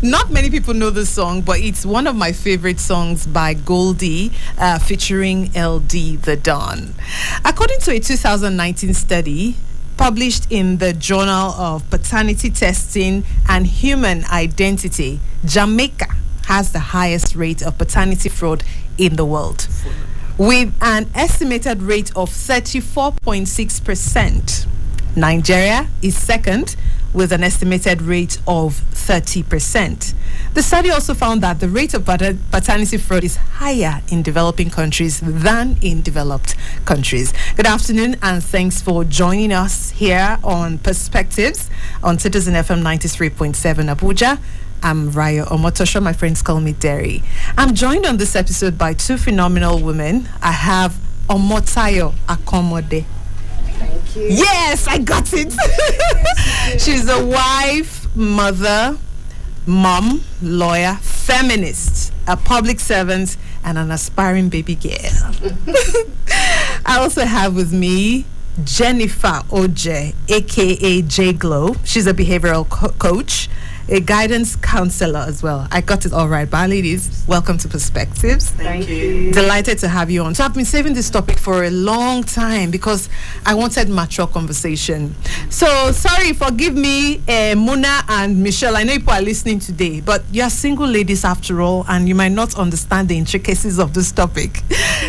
Not many people know this song, but it's one of my favorite songs by Goldie, featuring LD The Don. According to a 2019 study published in the Journal of Paternity Testing and Human Identity, Jamaica has the highest rate of paternity fraud in the world, with an estimated rate of 34.6%. Nigeria is second, with an estimated rate of 30%. The study also found that the rate of paternity fraud is higher in developing countries than in developed countries. Good afternoon, and thanks for joining us here on Perspectives on Citizen FM 93.7 Abuja. I'm Rayo Omotoso. My friends call me Derry. I'm joined on this episode by two phenomenal women. I have Omotayo Akomode. Thank you. Yes, I got it. She's a wife, mother, mom, lawyer, feminist, a public servant, and an aspiring baby girl. I also have with me Jennifer Oje, aka J Glow. She's a behavioral coach, a guidance counselor as well. I got it all right. But ladies, welcome to Perspectives. Thank you. Delighted to have you on. So I've been saving this topic for a long time because I wanted mature conversation. So sorry, forgive me, Mona and Michelle. I know people are listening today, but you're single ladies after all, and you might not understand the intricacies of this topic.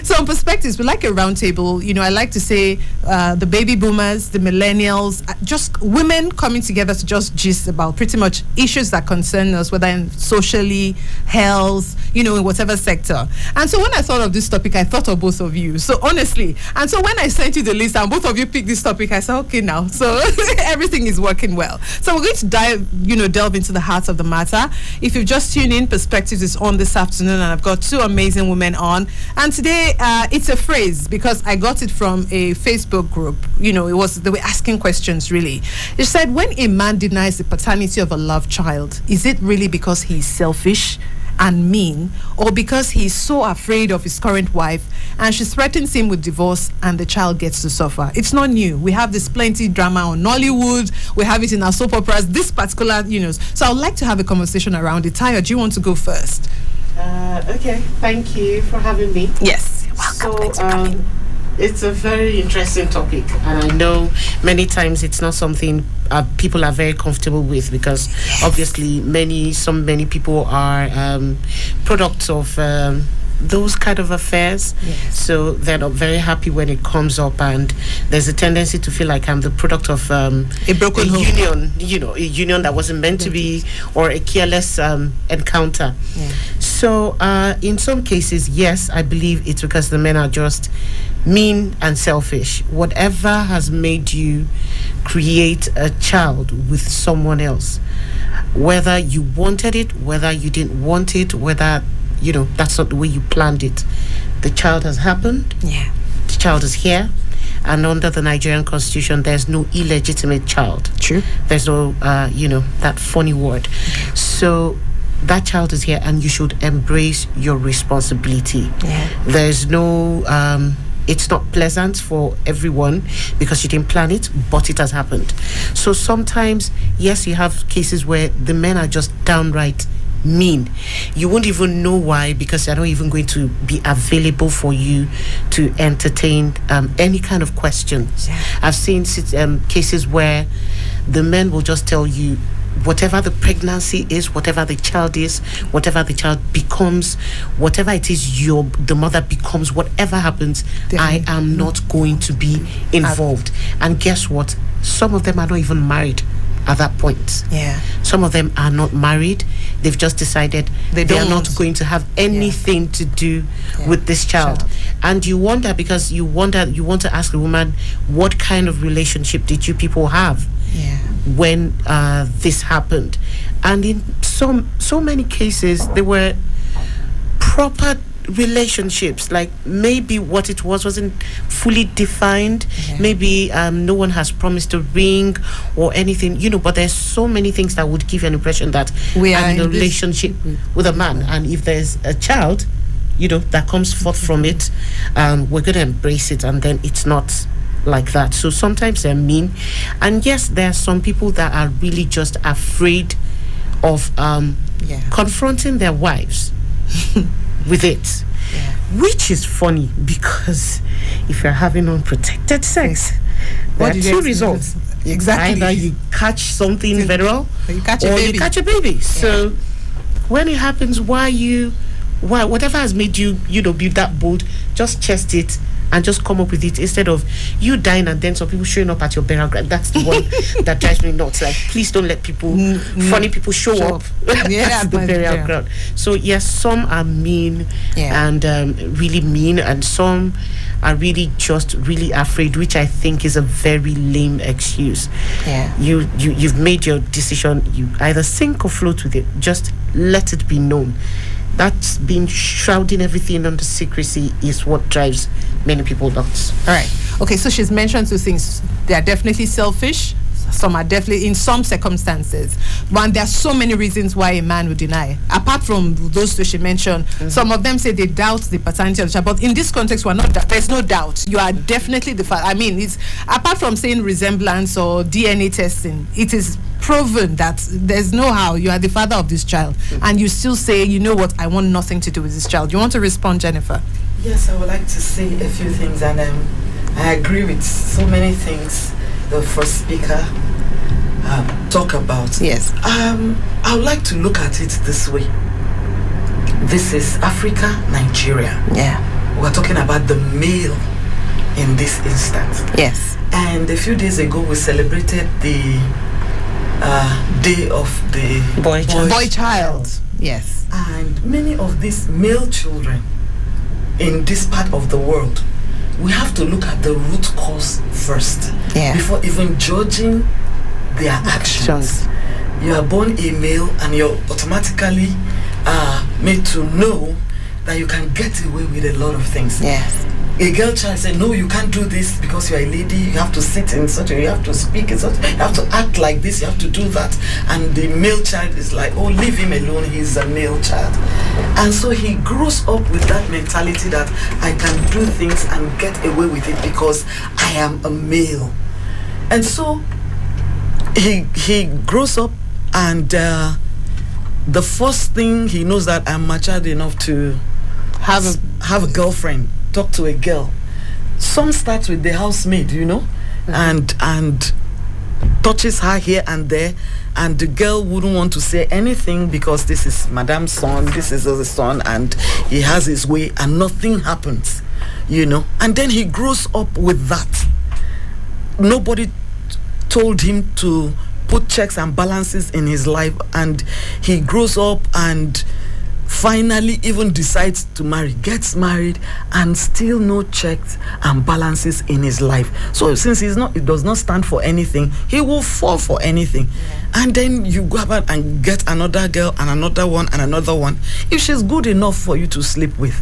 So on Perspectives, we like a round table. You know, I like to say the baby boomers, the millennials, just women coming together to just gist about pretty much issues that concern us, whether in socially, health, you know, in whatever sector. And so when I thought of this topic, I thought of both of you. So honestly, and so when I sent you the list and both of you picked this topic, I said, okay, now, so everything is working well. So we're going to delve into the heart of the matter. If you've just tuned in, Perspectives is on this afternoon, and I've got two amazing women on. And today, it's a phrase because I got it from a Facebook group. You know, they were asking questions really. It said, when a man denies the paternity of a loved child, is it really because he's selfish and mean, or because he's so afraid of his current wife and she threatens him with divorce and the child gets to suffer? It's not new. We have this plenty drama on Nollywood. We have it in our soap operas. This particular, you know. So I would like to have a conversation around it. Tayo, do you want to go first? Okay. Thank you for having me. Yes. Welcome. So, it's a very interesting topic, and I know many times it's not something people are very comfortable with because obviously many people are products of those kind of affairs. Yes. So they're not very happy when it comes up, and there's a tendency to feel like I'm the product of a broken home. union, you know, a union that wasn't meant to be, or a careless encounter. Yeah. So in some cases, yes, I believe it's because the men are just mean and selfish. Whatever has made you create a child with someone else, whether you wanted it, whether you didn't want it, whether, you know, that's not the way you planned it, the child has happened. Yeah. The child is here, and under the Nigerian constitution there's no illegitimate child. True. There's no that funny word. So that child is here, and you should embrace your responsibility. Yeah. There's no it's not pleasant for everyone because you didn't plan it, but it has happened. So sometimes, yes, you have cases where the men are just downright mean. You won't even know why, because they're not even going to be available for you to entertain any kind of questions. Yeah. I've seen cases where the men will just tell you, whatever the pregnancy is, whatever the child is, whatever the child becomes, whatever it is the mother becomes, whatever happens, I am not going to be involved. And guess what? Some of them are not even married at that point. Yeah. Some of them are not married. They've just decided they are not going to have anything to do with this child. And you wonder, because you want to ask the woman, what kind of relationship did you people have when this happened? And in so many cases, there were proper relationships. Like, maybe what it wasn't fully defined. Maybe no one has promised a ring or anything, you know, but there's so many things that would give you an impression that we are in a relationship with a man, and if there's a child, you know, that comes forth from it, we're going to embrace it, and then it's not like that. So sometimes they're mean, and yes, there are some people that are really just afraid of confronting their wives with it. Yeah. Which is funny, because if you're having unprotected sex, there are two results. Exactly. Either you catch something federal, or you catch a baby. So when it happens, whatever has made you, be that bold, just chest it and just come up with it, instead of you dying and then some people showing up at your burial ground. That's the one that drives me nuts. Like, please don't let funny people show up at the burial ground. So yes, some are mean and really mean, and some are really just really afraid, which I think is a very lame excuse. You've made your decision. You either sink or float with it. Just let it be known. That's been shrouding everything under secrecy is what drives many people nuts. All right. Okay, so she's mentioned two things. They are definitely selfish. Some are definitely in some circumstances. But there are so many reasons why a man would deny. Apart from those two she mentioned, some of them say they doubt the paternity of the child. But in this context, there's no doubt. You are definitely the father. I mean, it's apart from saying resemblance or DNA testing, it is proven that there's no how you are the father of this child, and you still say, you know what, I want nothing to do with this child. You want to respond, Jennifer? Yes, I would like to say a few things, and I agree with so many things the first speaker talk about. Yes. I would like to look at it this way. This is Africa, Nigeria. Yeah. We're talking about the male in this instance. Yes. And a few days ago, we celebrated the day of the boy child. Yes. And many of these male children in this part of the world, we have to look at the root cause first before even judging their actions. You are born a male and you're automatically made to know that you can get away with a lot of things. Yes. A girl child said, no, you can't do this because you're a lady. You have to sit in such a way, you have to speak in such you have to act like this, you have to do that. And the male child is like, oh, leave him alone, he's a male child. And so he grows up with that mentality that I can do things and get away with it because I am a male. And so he grows up, and the first thing he knows that I'm matured enough to have a girlfriend, talk to a girl. Some starts with the housemaid, and touches her here and there, and the girl wouldn't want to say anything because this is Madame's son, this is his son, and he has his way, and nothing happens, And then he grows up with that. Nobody told him to put checks and balances in his life, and he grows up and finally even decides to marry, gets married, and still no checks and balances in his life. So since it does not stand for anything, he will fall for anything. And then you go about and get another girl and another one and another one. If she's good enough for you to sleep with,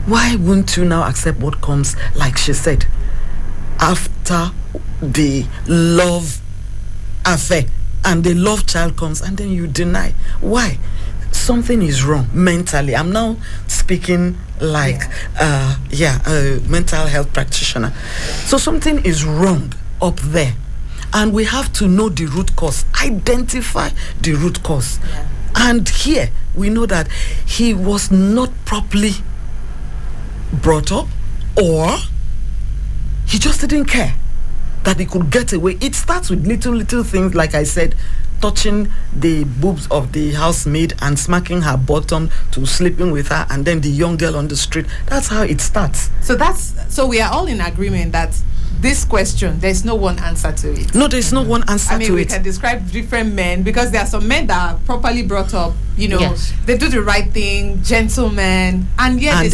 why wouldn't you now accept what comes, like she said, after the love affair and the love child comes, and then you deny? Why? Something is wrong mentally. I'm now speaking like a mental health practitioner. So something is wrong up there, and we have to know the root cause, identify the root cause. And here we know that he was not properly brought up, or he just didn't care that he could get away. It starts with little things, like I said, touching the boobs of the housemaid and smacking her bottom to sleeping with her, and then the young girl on the street. That's how it starts. So we are all in agreement that this question, there's no one answer to it. No, there's no one answer to it. We can describe different men, because there are some men that are properly brought up, they do the right thing, gentlemen, and yet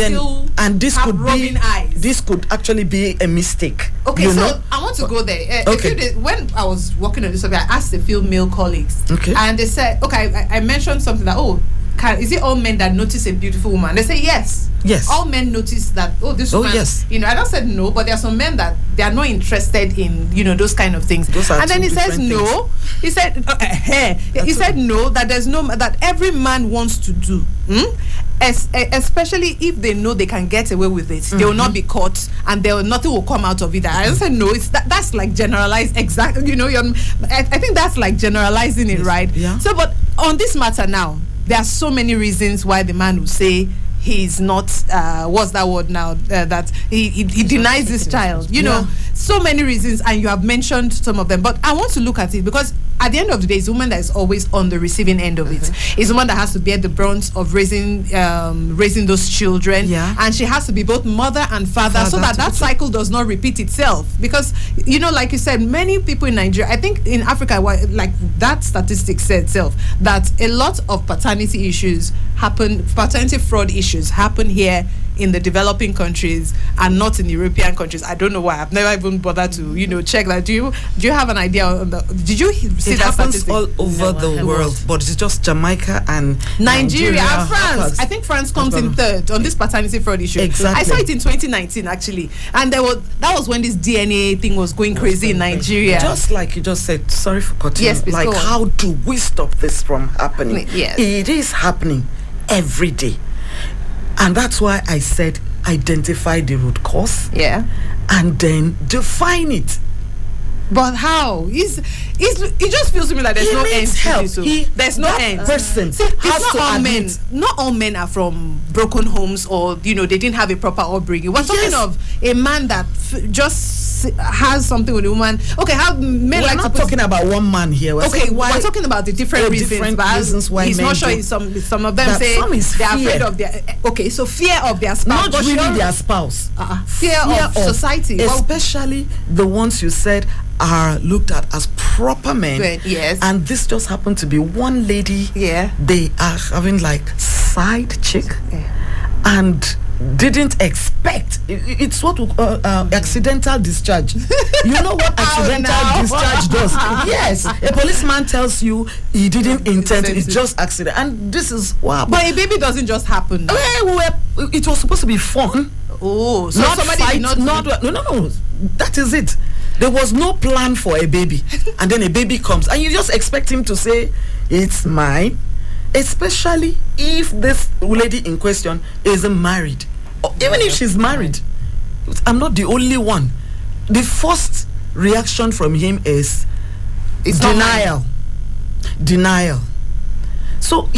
this have rubbing eyes. This could actually be a mistake. Okay, so I want to go there. A few days, when I was working on this survey, I asked a few male colleagues, and they said, I mentioned something that, is it all men that notice a beautiful woman? They say yes. Yes. All men notice that, this woman. Yes. I don't said no, but there are some men that they are not interested in, those kind of things. And then he says no. He said, he said no, that there's no, that every man wants to do. Especially if they know they can get away with it, they will not be caught, and nothing will come out of it. I said no. That's like generalized. Exactly. I think that's like generalizing it, right? Yeah. So, but on this matter now, there are so many reasons why the man will say he's not what's that word now, that he denies this child, you know, so many reasons, and you have mentioned some of them, but I want to look at it because at the end of the day, it's a woman that is always on the receiving end of it. It's a woman that has to bear the brunt of raising those children, and she has to be both mother and father so that cycle does not repeat itself. Because, you know, like you said, many people in Nigeria, I think in Africa, like that statistic said itself, that a lot of paternity fraud issues happen here in the developing countries and not in European countries. I don't know why. I've never even bothered to, you know, check that. Do you have an idea on the, did you see it that happens statistic? all over the world, but it's just Jamaica and Nigeria and France. I think France comes in third on this paternity fraud issue. Exactly. I saw it in 2019 actually, and that was when this DNA thing was going crazy in Nigeria. Just like you just said, sorry for cutting. Yes, please, like how do we stop this from happening? Yes. It is happening every day. And that's why I said identify the root cause. And then define it. But how? It just feels to me like there's no end to it. So there's no end. Person has to admit. Not all men are from broken homes, or you know, they didn't have a proper upbringing. We're talking of a man that just has something with a woman. Okay, how men we're not talking about one man here. We're talking about the different reasons why he's not sure. Some of them say they are afraid of their. Okay, so fear of their spouse, not really their spouse. Fear of society, especially the ones you said are looked at as proper men. Yes. And this just happened to be one lady. They are having like side chick. And didn't expect it's what accidental discharge. You know what accidental discharge does? Yes, a policeman tells you he didn't intend it, it's just accident, and this is what. But a baby doesn't just happen. It was supposed to be fun. Oh, so not somebody fight, did not no. That is it. There was no plan for a baby, and then a baby comes, and you just expect him to say, "It's mine." Especially if this lady in question isn't married, or even if she's married. I'm not the only one. The first reaction from him is denial. So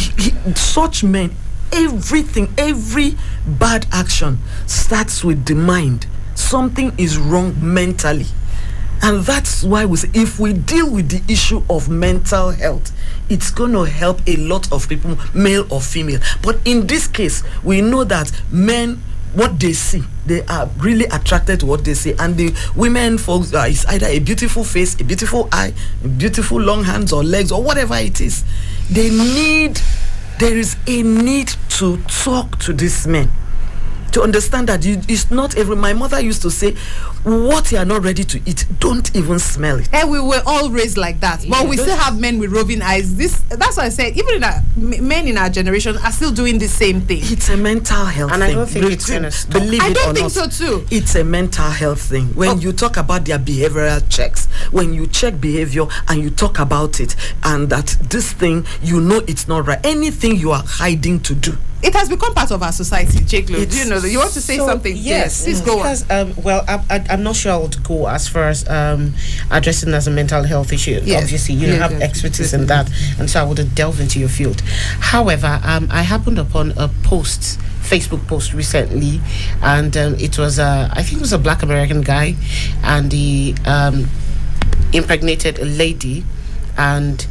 such men, every bad action starts with the mind. Something is wrong mentally. And that's why we say if we deal with the issue of mental health, it's going to help a lot of people, male or female. But in this case, we know that men, what they see, they are really attracted to what they see. And the women, folks, it's either a beautiful face, a beautiful eye, beautiful long hands or legs or whatever it is. There is a need to talk to these men, to understand that it's not every. My mother used to say, what you are not ready to eat, don't even smell it. And we were all raised like that. But we still have men with roving eyes. That's why I said, even men in our generation are still doing the same thing. It's a mental health thing. And I don't think it's going to stop. I don't think so too. It's a mental health thing. When you talk about their behavioral checks, when you check behavior and you talk about it, and that this thing, you know it's not right. Anything you are hiding to do. It has become part of our society, Jake. You know, you want to say something? Yes, please go on. Because, I'm not sure I would go as far as addressing as a mental health issue. Yes. Obviously, you have expertise in that, and so I would delve into your field. However, I happened upon a Facebook post recently, and it was I think it was a Black American guy, and he impregnated a lady, and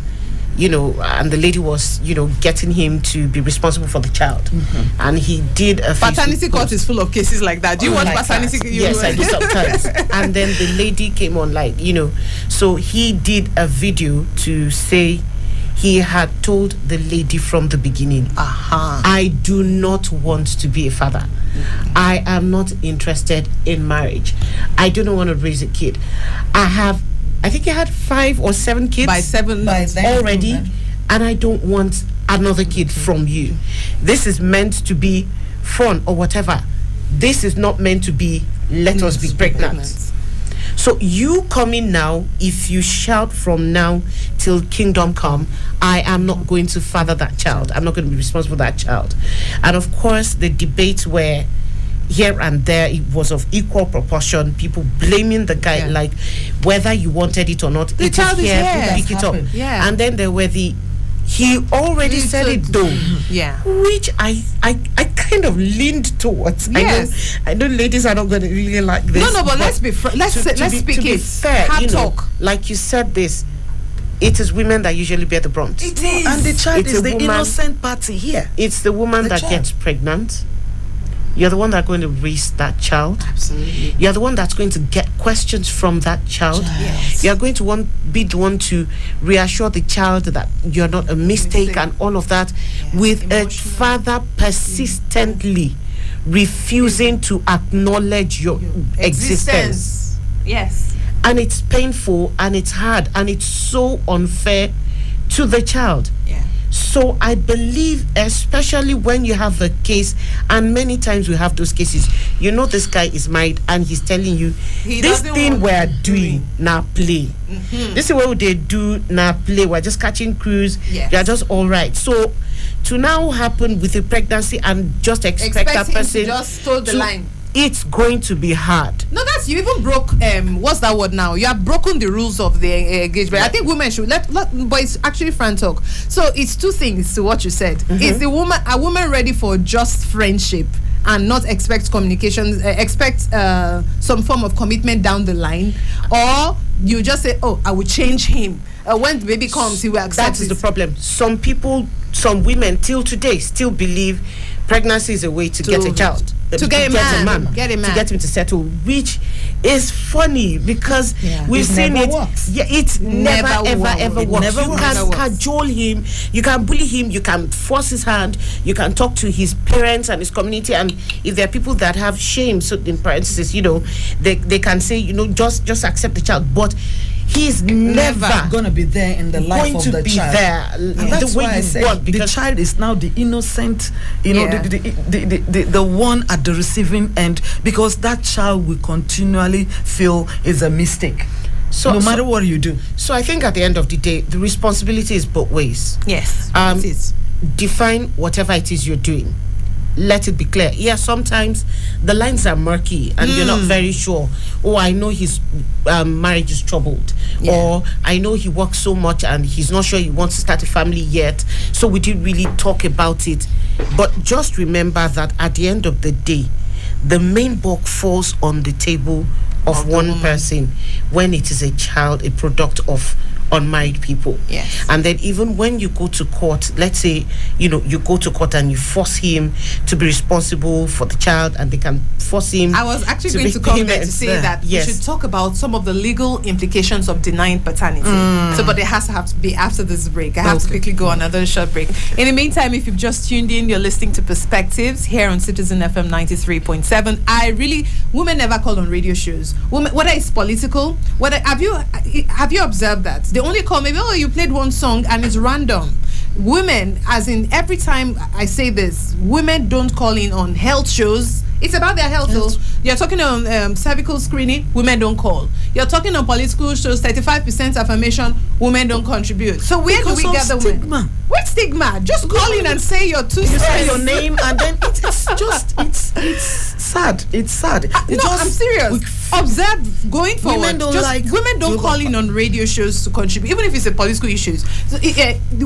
and the lady was, getting him to be responsible for the child. And he did a paternity court is full of cases like that. Do you want like paternity? Yes, I do sometimes. And then the lady came on, so he did a video to say he had told the lady from the beginning, I do not want to be a father. I am not interested in marriage. I do not want to raise a kid. I think he had 5 or 7 kids by then already, and I don't want another kid from you. This is meant to be fun or whatever. This is not meant to be let us be pregnant. So you come in now, if you shout from now till kingdom come, I am not going to father that child. I'm not going to be responsible for that child. And of course, the debates were here and there, it was of equal proportion. People blaming the guy, like whether you wanted it or not. The child is here. Pick it up. Yeah. And then there were the He already said it though. Yeah. Which I kind of leaned towards. Yes. I know ladies are not going to really like this. No, but let's be let's speak to be it. fair, Hard talk. like you said this, it is women that usually bear the brunt. It is. And the child is the innocent party here. It's the woman that gets pregnant. You're the one that's going to raise that child. Absolutely. You're the one that's going to get questions from that child. Yes. You're going to be the one to reassure the child that you're not a mistake and all of that, with a father persistently refusing to acknowledge your existence. Yes. And it's painful and it's hard and it's so unfair to the child. Yeah. So I believe, especially when you have a case, and many times we have those cases, this guy is married and he's telling you, this thing we're doing now play. Mm-hmm. This is what they do now play. We're just catching crews. Yes. They're just all right. So to now happen with a pregnancy and just expect that person to just toe the line. It's going to be hard. No, you even broke what's that word now? You have broken the rules of the engagement. I think women should let but it's actually friend talk. So it's two things to what you said. Mm-hmm. Is a woman ready for just friendship and not expect communication, expect some form of commitment down the line, or you just say, oh, I will change him. When the baby comes, he will accept. That is the problem. Some women till today still believe pregnancy is a way to get a child. To get a man. To get him to settle, which is funny because we've seen it. Works. Yeah, it never ever works. You can cajole him, you can bully him, you can force his hand, you can talk to his parents and his community, and if there are people that have shame, so in parentheses, they can say, just accept the child, but he's never gonna be there in the life of the child. And that's why I said the child is now the innocent, the one at the receiving end, because that child will continually feel is a mistake. So no matter what you do. So I think at the end of the day, the responsibility is both ways. Yes. It is. Define whatever it is you're doing. Let it be clear. Yeah, sometimes the lines are murky and you're not very sure. Oh, I know his marriage is troubled. Yeah. Or I know he works so much and he's not sure he wants to start a family yet. So we didn't really talk about it. But just remember that at the end of the day, the main bulk falls on the table of one person when it is a child, a product of unmarried people. Yes. And then even when you go to court, let's say you go to court and you force him to be responsible for the child, and they can force him. I was actually going to come there to say that we should talk about some of the legal implications of denying paternity. So, but it has to be after this break. I have to quickly go on another short break. In the meantime, if you've just tuned in, you're listening to Perspectives here on Citizen FM 93.7. Women never call on radio shows. Women, whether it's political, have you observed that? They only call maybe, you played one song and it's random. Women, as in every time I say this, women don't call in on health shows. It's about their health. You're talking on cervical screening, women don't call. You're talking on political shows, 35% affirmation, women don't contribute. So where do we gather women? What stigma? Just call in and say your two cents. You say your name and then it's sad. It's sad. I'm serious. Observe going forward. Women don't call in on radio shows to contribute, even if it's a political issues. So,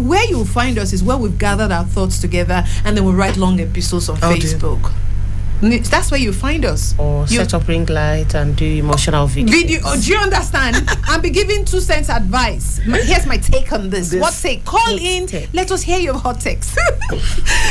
where you'll find us is where we've gathered our thoughts together and then we write long episodes on Facebook. That's where you find us. Or set up ring light and do emotional video. Do you understand? I'll be giving 2 cents advice. Here's my take on this. What say? Call in. Let us hear your hot takes.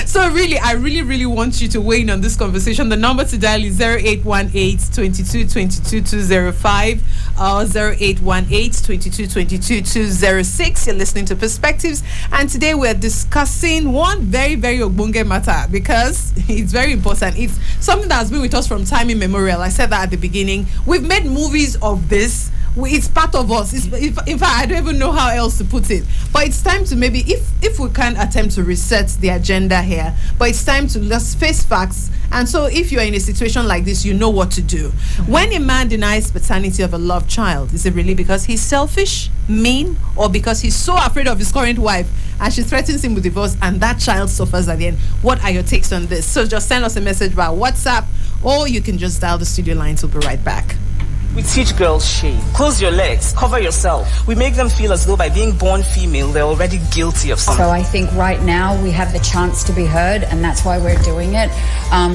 So really, I really want you to weigh in on this conversation. The number to dial is 0818 22 22 205 or 0818 22 22 206. You're listening to Perspectives, and today we're discussing one very ogbonge matter because it's very important. It's something that has been with us from time immemorial. I said that at the beginning. We've made movies of this. It's part of us. In fact, I don't even know how else to put it. But it's time to maybe, if we can attempt to reset the agenda here, but it's time to just face facts. And so if you're in a situation like this, you know what to do. When a man denies paternity of a loved child, is it really because he's selfish, mean, or because he's so afraid of his current wife and she threatens him with divorce and that child suffers at the end? What are your takes on this? So just send us a message via WhatsApp, or you can just dial the studio lines. We'll be right back. We teach girls shame. Close your legs, cover yourself. We make them feel as though by being born female, they're already guilty of something. So I think right now we have the chance to be heard, and that's why we're doing it.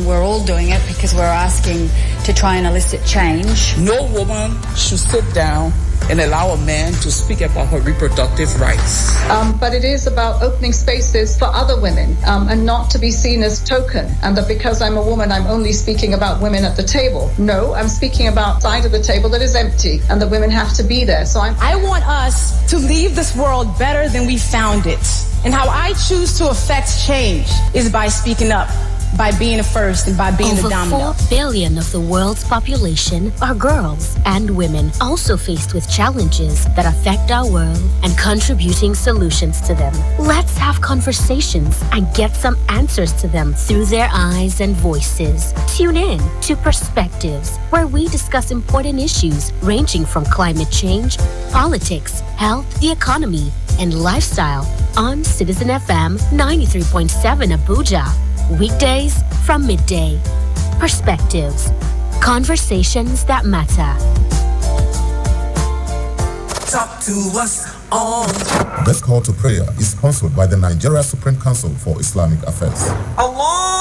We're all doing it because we're asking to try and elicit change. No woman should sit down and allow a man to speak about her reproductive rights. But it is about opening spaces for other women and not to be seen as token, and that because I'm a woman, I'm only speaking about women at the table. No, I'm speaking about side of the table that is empty, and the women have to be there. So I want us to leave this world better than we found it. And how I choose to affect change is by speaking up, by being the first, and by being the dominant. Over 4 billion of the world's population are girls and women, also faced with challenges that affect our world and contributing solutions to them. Let's have conversations and get some answers to them through their eyes and voices. Tune in to Perspectives, where we discuss important issues ranging from climate change, politics, health, the economy, and lifestyle on Citizen FM 93.7 Abuja. Weekdays from midday. Perspectives. Conversations that matter. Talk to us on. This call to prayer is sponsored by the Nigeria Supreme Council for Islamic Affairs. Allah.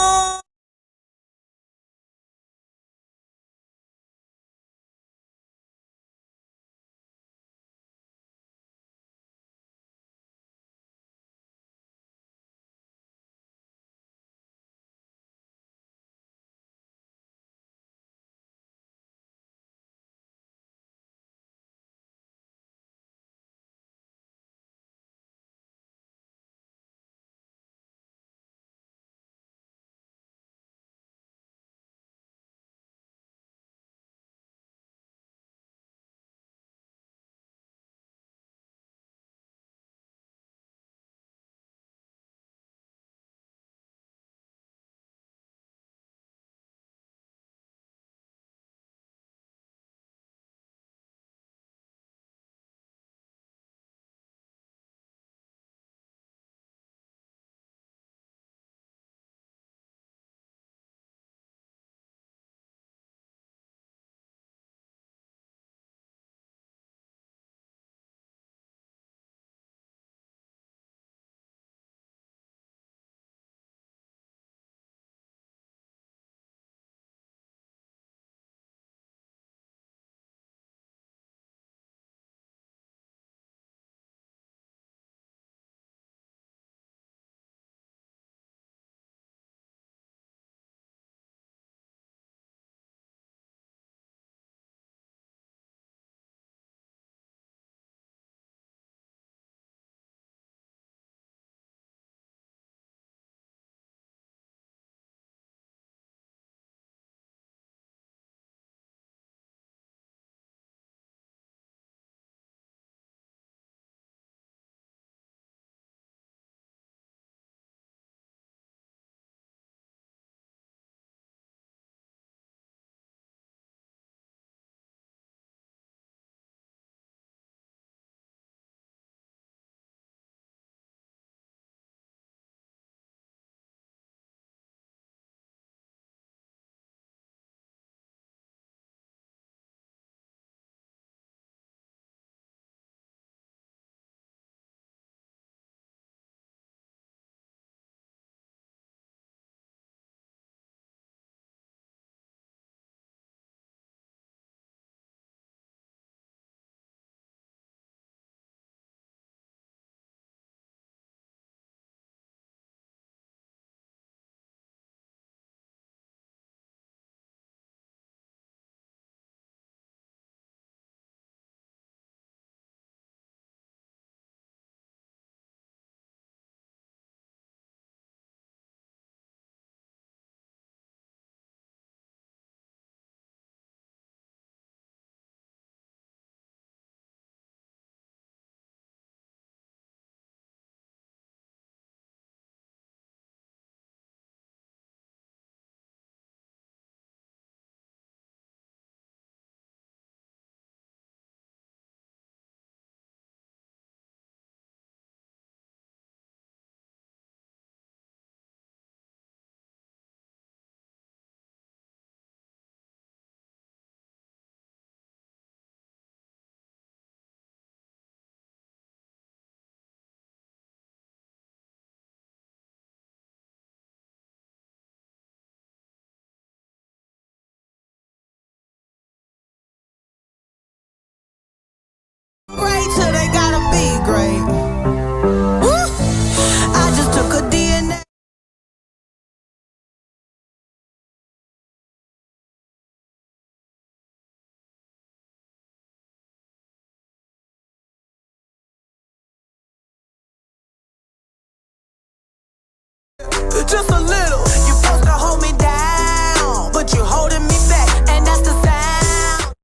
but just a little. You supposed to hold me down, but you're holding me back, and that's the sound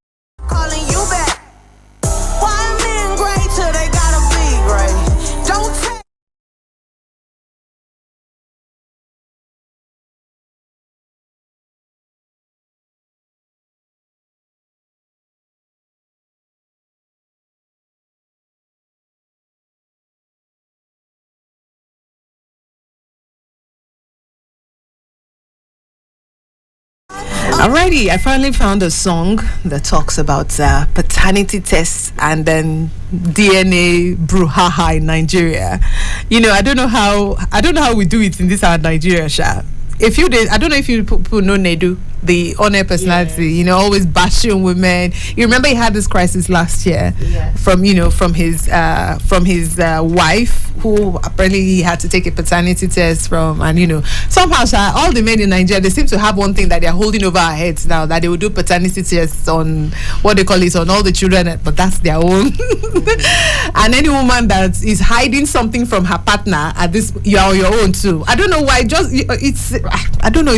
calling you back. Why men great till they gotta be great? Don't take. Alrighty, I finally found a song that talks about paternity tests and then DNA brouhaha in Nigeria. You know, I don't know how we do it in this our Nigeria, Sha. If you did, I don't know if you people know Nedu, the on-air personality, you know, always bashing women. You remember he had this crisis last year from his wife, who apparently he had to take a paternity test from, and somehow all the men in Nigeria, they seem to have one thing that they're holding over our heads now, that they will do paternity tests on what they call it, on all the children, but that's their own. And any woman that is hiding something from her partner, at this, you're on your own too. I don't know why. I don't know.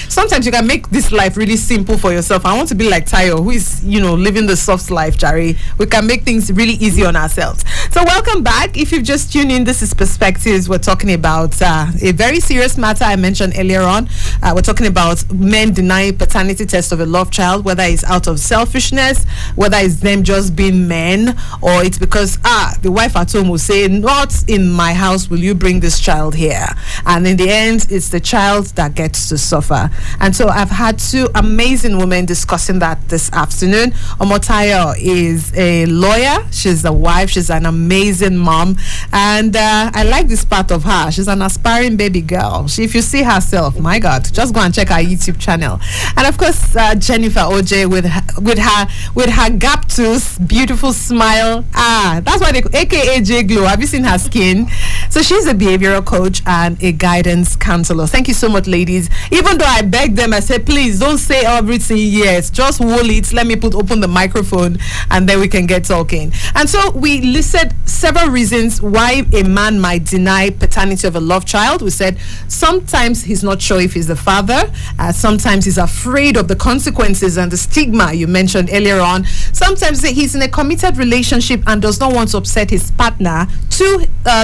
Sometimes you can make this life really simple for yourself. I want to be like Tayo, who is living the soft life, Jari. We can make things really easy on ourselves. So welcome back. If you've just tuned in, this is Perspectives. We're talking about a very serious matter I mentioned earlier on. We're talking about men denying paternity test of a love child, whether it's out of selfishness, whether it's them just being men, or it's because the wife at home will say, not in my house will you bring this child here, and in the end it's the child that gets to suffer. And so I've had two amazing women discussing that this afternoon. Omotayo is a lawyer, she's a wife, she's an amazing mom, and I like this part of her. She's an aspiring baby girl. If you see herself, my God, just go and check our YouTube channel. And of course Jennifer OJ with her gap tooth, beautiful smile. That's why they AKA J Glow. Have you seen her skin? So she's a behavioral coach and a guidance counselor. Thank you so much, ladies. Even though I begged them, I said, please don't say everything yes, just hold it, let me open the microphone, and then we can get talking. And so we listed several reasons why a man might deny paternity of a love child. We said sometimes he's not sure if he's the father, sometimes he's afraid of the consequences and the stigma you mentioned earlier on. Sometimes he's in a committed relationship and does not want to upset his partner.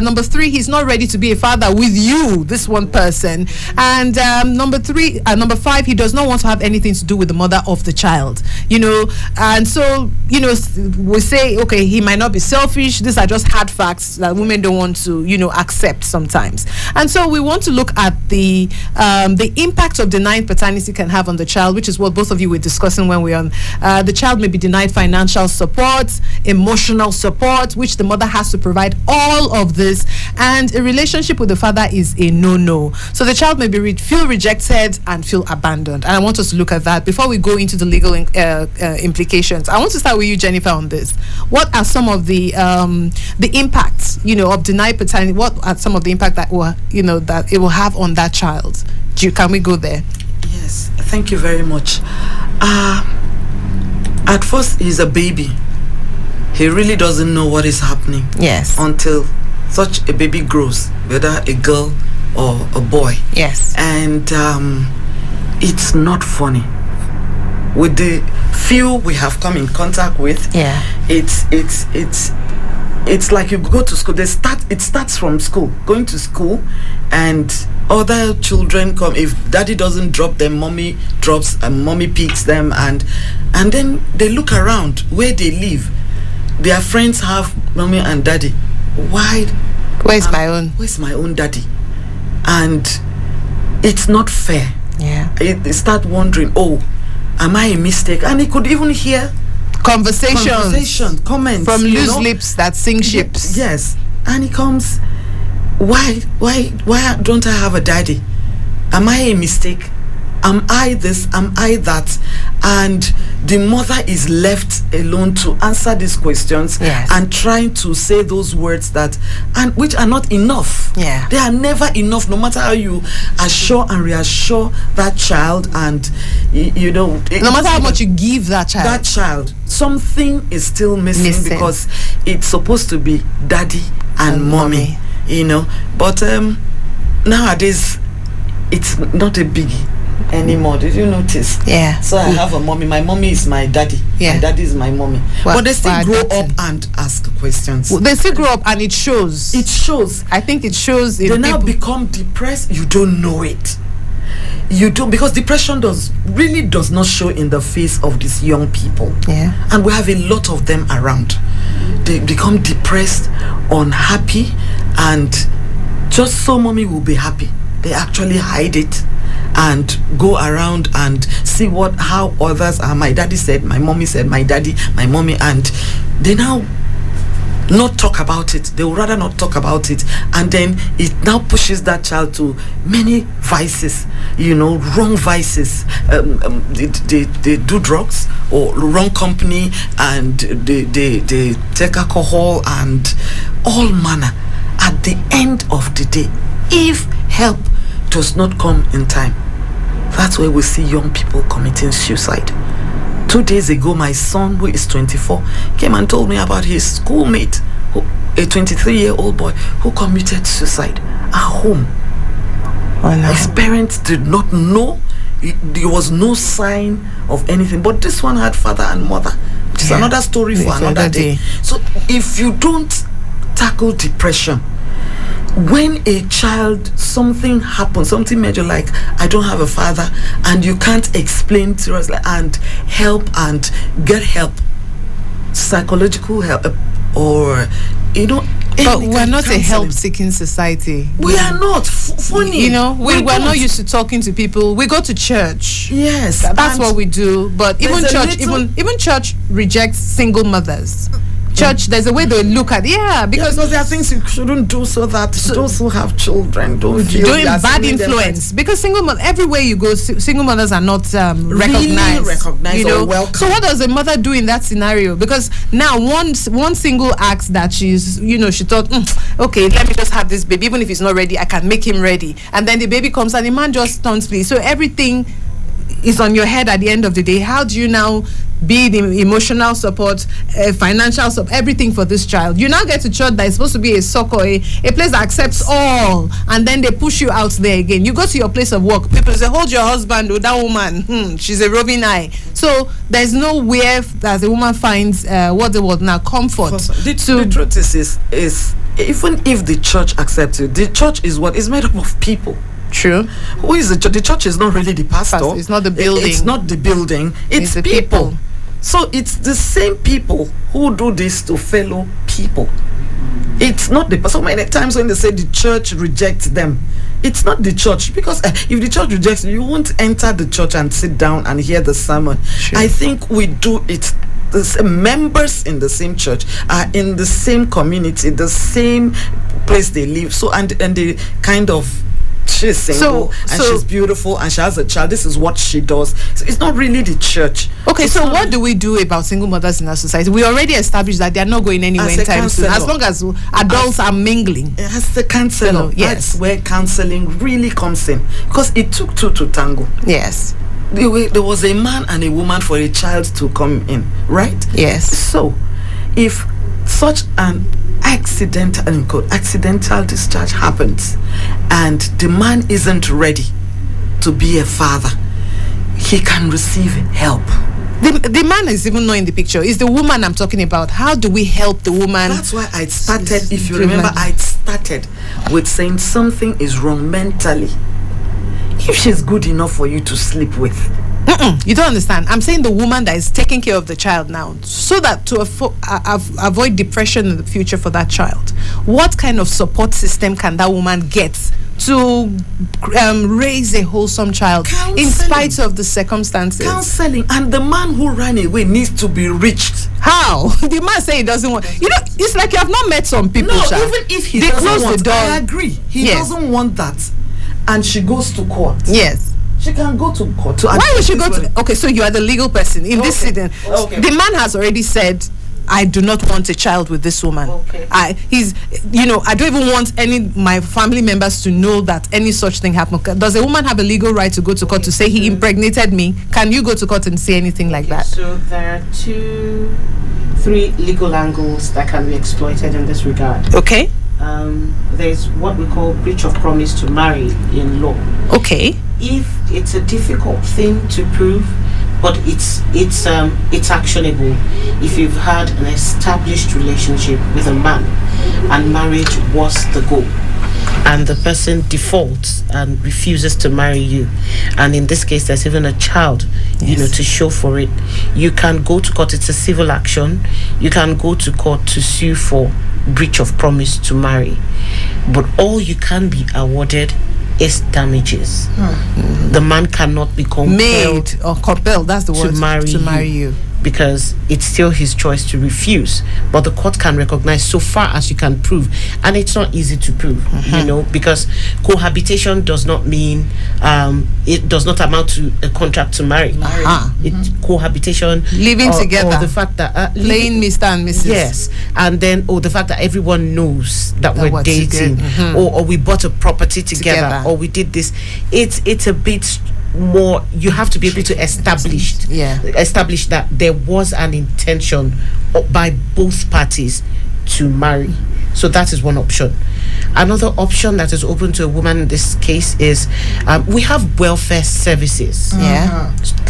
Number three, he's not ready to be a father with you, this one person. And number five, he does not want to have anything to do with the mother of the child. And so we say, okay, he might not be selfish. These are just hard facts that women don't want to accept sometimes. And so we want to look at the impact of denying paternity can have on the child, which is what both of you were discussing when we're on. The child may be denied financial support, emotional support, which the mother has to provide all of this, and a relationship with the father is a no-no. So the child may feel rejected and feel abandoned. And I want us to look at that before we go into the legal implications. I want to start with you, Jennifer, on this. What are some of the impacts, of denied paternity? What are some of the impact that that it will have on that child? Can we go there? Yes, thank you very much. At first, he's a baby. He really doesn't know what is happening. Yes. Until such a baby grows, whether a girl or a boy. Yes. And it's not funny. With the few we have come in contact with, it's like you go to school. It starts from school, going to school, and other children come. If daddy doesn't drop them, mommy drops, and mommy picks them, and then they look around where they live. Their friends have mommy and daddy. Where's my own daddy? And it's not fair. Yeah. They start wondering, am I a mistake? And he could even hear conversation, comments from loose lips that sink ships. Yes. And he comes, why don't I have a daddy? Am I a mistake? Am I this? Am I that? And the mother is left alone to answer these questions, and trying to say those words which are not enough. Yeah. They are never enough, no matter how you assure and reassure that child, and no matter how much you give that child, something is still missing. Because it's supposed to be daddy and mommy. But nowadays it's not a biggie anymore. Did you notice? Yeah. So I have a mommy. My mommy is my daddy. Yeah. My daddy is my mommy. Well, but they still well, grow up and ask questions. They still grow up, and it shows. It shows. I think it shows. They now become depressed. You don't know it. You don't, because depression does not show in the face of these young people. Yeah. And we have a lot of them around. They become depressed, unhappy, and just so mommy will be happy. They actually hide it and go around and see how others are. My daddy said, my mommy said, my daddy, my mommy, and they now not talk about it. They would rather not talk about it, and then it now pushes that child to many vices, wrong vices. They do drugs or wrong company, and they take alcohol and all manner. At the end of the day, if help does not come in time, that's where we see young people committing suicide. 2 days ago, my son, who is 24, came and told me about his schoolmate, a 23-year-old boy who committed suicide at home. Oh, no. His parents did not know. There was no sign of anything. But this one had father and mother, which is another story for another day. So if you don't tackle depression, when a child, something happens, something major, like I don't have a father, and you can't explain to us and help and get help, psychological help, or but we're not a help-seeking society. We are not. Funny, we're not used to talking to people. We go to church. Yes, that's what we do. But even church rejects single mothers. Church, there's a way they look at because there are things you shouldn't do, so that those who have children don't feel doing bad influence. Because everywhere you go, single mothers are not recognized or welcome. So what does a mother do in that scenario? Because now one single acts that she's she thought, okay, let me just have this baby, even if he's not ready, I can make him ready, and then the baby comes and the man just turns please. So everything is on your head at the end of the day. How do you now be the emotional support, financial support, everything for this child? You now get to church that is supposed to be a soccer, a place that accepts all, and then they push you out there again. You go to your place of work, people say, hold your husband, or that woman, she's a roving eye. So there's nowhere that the woman finds what they would now comfort. The truth is even if the church accepts you, the church is what is made up of people. True. Who is the church? The church is not really the pastor. It's not the building. It's not the building. It's the people. So it's the same people who do this to fellow people. It's not the. So many times when they say the church rejects them, it's not the church, because if the church rejects you, you won't enter the church and sit down and hear the sermon. Sure. I think we do it. The members in the same church are in the same community, the same place they live. So and they kind of. She's single and she's beautiful and she has a child. This is what she does. So it's not really the church. Okay, so what do we do about single mothers in our society? We already established that they are not going anywhere anytime soon, as long as adults are mingling. As the counselor, yes, that's where counseling really comes in, because it took two to tango. Yes. There was a man and a woman for a child to come in, right? Yes. So if such an accidental discharge happens and the man isn't ready to be a father, he can receive help. The man is even not in the picture. It's the woman I'm talking about. How do we help the woman? That's why I started, if you remember, I started with saying something is wrong mentally. If she's good enough for you to sleep with, you don't understand. I'm saying the woman that is taking care of the child now, so that to avoid depression in the future for that child. What kind of support system can that woman get to raise a wholesome child in spite of the circumstances? Counseling. And the man who ran away needs to be reached. How? The man say he doesn't want. It's like you have not met some people. No, even if he doesn't want, the door. I agree. He doesn't want that, and she goes to court. Yes. She can go to court. Why would she go to? Okay, so you are the legal person in this sitting. Okay. The man has already said, I do not want a child with this woman. Okay. I don't even want my family members to know that any such thing happened. Does a woman have a legal right to go to court to say he impregnated me? Can you go to court and say anything like that? So there are 3 legal angles that can be exploited in this regard. Okay. there's what we call breach of promise to marry in law. Okay. If it's a difficult thing to prove, but it's actionable. If you've had an established relationship with a man and marriage was the goal, and the person defaults and refuses to marry you, and in this case there's even a child, to show for it, you can go to court. It's a civil action. You can go to court to sue for breach of promise to marry, but all you can be awarded is damages. The man cannot be compelled that's the word, to marry you, because it's still his choice to refuse. But the court can recognize so far as you can prove, and it's not easy to prove, because cohabitation does not mean it does not amount to a contract to marry. Cohabitation, living together, or the fact that playing Mr. and Mrs. Yes, and then the fact that everyone knows that we're dating, or we bought a property together, or we did this. It's a bit more. You have to be able to establish that there was an intention by both parties to marry. So that is one option. Another option that is open to a woman in this case is we have welfare services.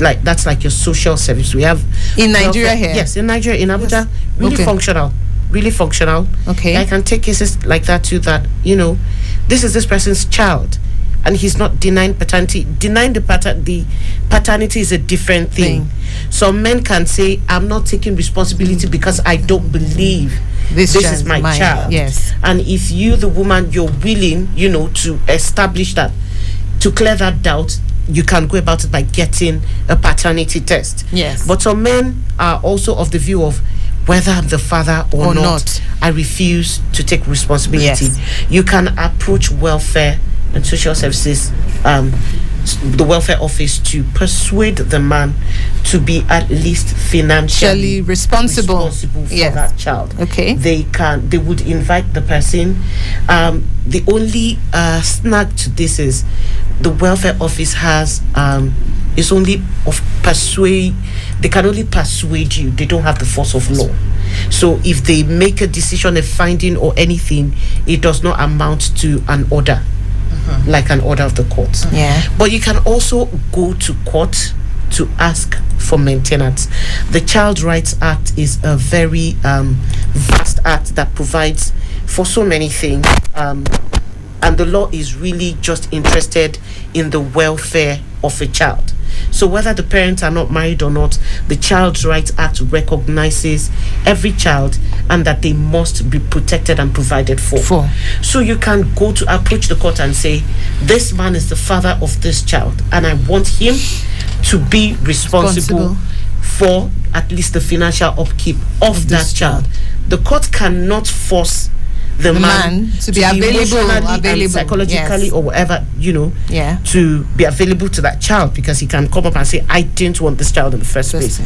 Like that's like your social service. We have in Nigeria here. Yes, in Nigeria, in Abuja, really functional. Okay, I can take cases like that too. That this is this person's child, and he's not denying paternity. Denying the paternity is a different thing. Some men can say, I'm not taking responsibility because I don't believe this is my child. Yes. And if you, the woman, you're willing, to establish that, to clear that doubt, you can go about it by getting a paternity test. Yes. But some men are also of the view of, whether I'm the father or not, I refuse to take responsibility. Yes. You can approach welfare and social services, the welfare office, to persuade the man to be at least financially responsible for that child. Okay. They would invite the person. The only snag to this is the welfare office has is only of persuade. They can only persuade you. They don't have the force of law. So if they make a decision, a finding or anything, it does not amount to an order, like an order of the court. But you can also go to court to ask for maintenance. The Child Rights Act is a very vast act that provides for so many things, and the law is really just interested in the welfare of a child. So whether the parents are not married or not, the Child Rights Act recognizes every child and that they must be protected and provided for. So you can go to approach the court and say, this man is the father of this child, and I want him to be responsible for at least the financial upkeep of that child. The court cannot force the man to be available and psychologically or whatever, to be available to that child, because he can come up and say, I didn't want this child in the first place.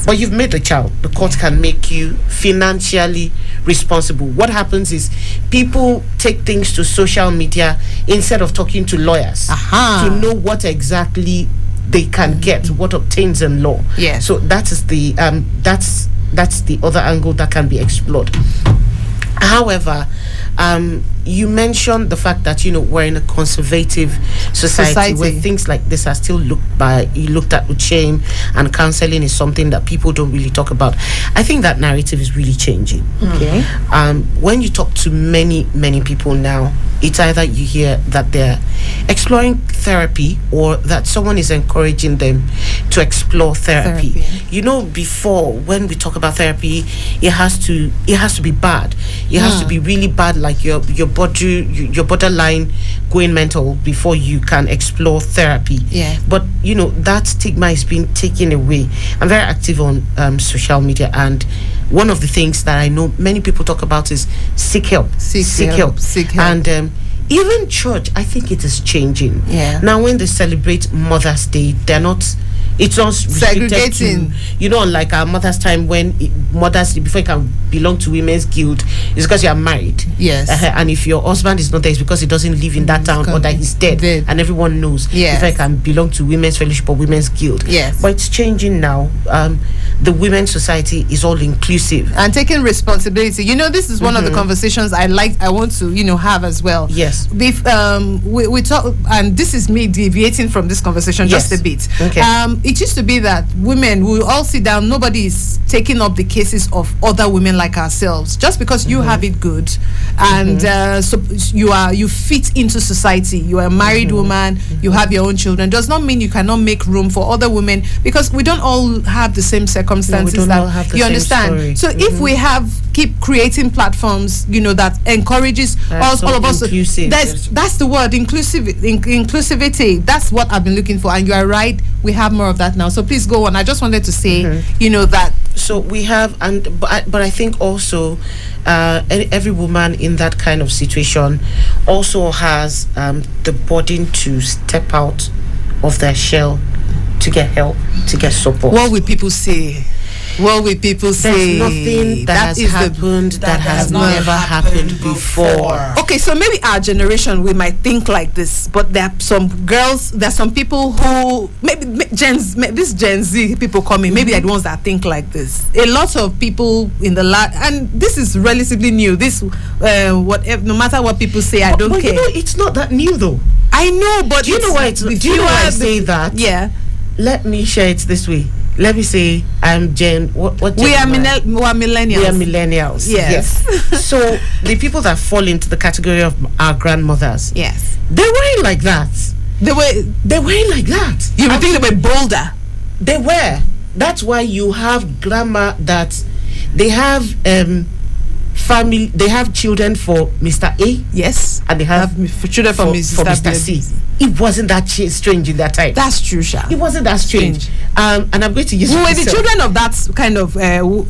But you've made the child. The court can make you financially responsible. What happens is people take things to social media instead of talking to lawyers to know what exactly they can get, what obtains in law. So that is the that's the other angle that can be explored. However, you mentioned the fact that we're in a conservative society where things like this are still looked at with shame, and counseling is something that people don't really talk about. I think that narrative is really changing. Okay. When you talk to many people now, it's either you hear that they're exploring therapy or that someone is encouraging them to explore therapy. Before, when we talk about therapy, it has to be bad. It has to be really bad, like your borderline going mental before you can explore therapy. But that stigma is being taken away. I'm very active on social media, and one of the things that I know many people talk about is seek help. And even church, I think it is changing. Now when they celebrate Mother's Day, they're not, it's not segregating to, like our Mother's time, when Mother's Day, before you can belong to Women's Guild, it's because you are married. And if your husband is not there, it's because he doesn't live in that town, or that he's dead. And everyone knows if I can belong to Women's Fellowship or Women's Guild. But it's changing now. the women's society is all inclusive and taking responsibility. This is one of the conversations I want to have as well. Yes. If we talk, and this is me deviating from this conversation just a bit. Okay. It used to be that women will all sit down. Nobody is taking up the cases of other women like ourselves. Just because you have it good, and so you fit into society. You are a married woman. You have your own children. Does not mean you cannot make room for other women, because we don't all have the same circumstances. You understand? So if we keep creating platforms, that encourages all of us. That's the word, inclusivity. That's what I've been looking for, and you are right. We have more of that now. So please go on. I just wanted to say, that. So we have, but I think also every woman in that kind of situation also has the burden to step out of their shell to get help, to get support. What will people say? There's nothing that has happened that has never happened before. Okay, so maybe our generation, we might think like this, but there are some girls, there are some people who, maybe this Gen Z people coming, maybe they're the ones that think like this. A lot of people in the and this is relatively new. This, whatever, no matter what people say, I don't care. It's not that new though. I know, but do you know why it's not? Do you know why I say that? Yeah. Let me share it this way. Let me say I'm Gen. What we are millennials. We are millennials. Yes. So the people that fall into the category of our grandmothers. Yes. They weren't like that. They weren't like that. You would think they were bolder. They were. That's why you have grandma that they have family. They have children for Mr. A. Yes. And they have children for Mr. C. It wasn't that strange in that time. That's true, Sha. It wasn't that strange. And I'm going to use. Who were the children of that kind of?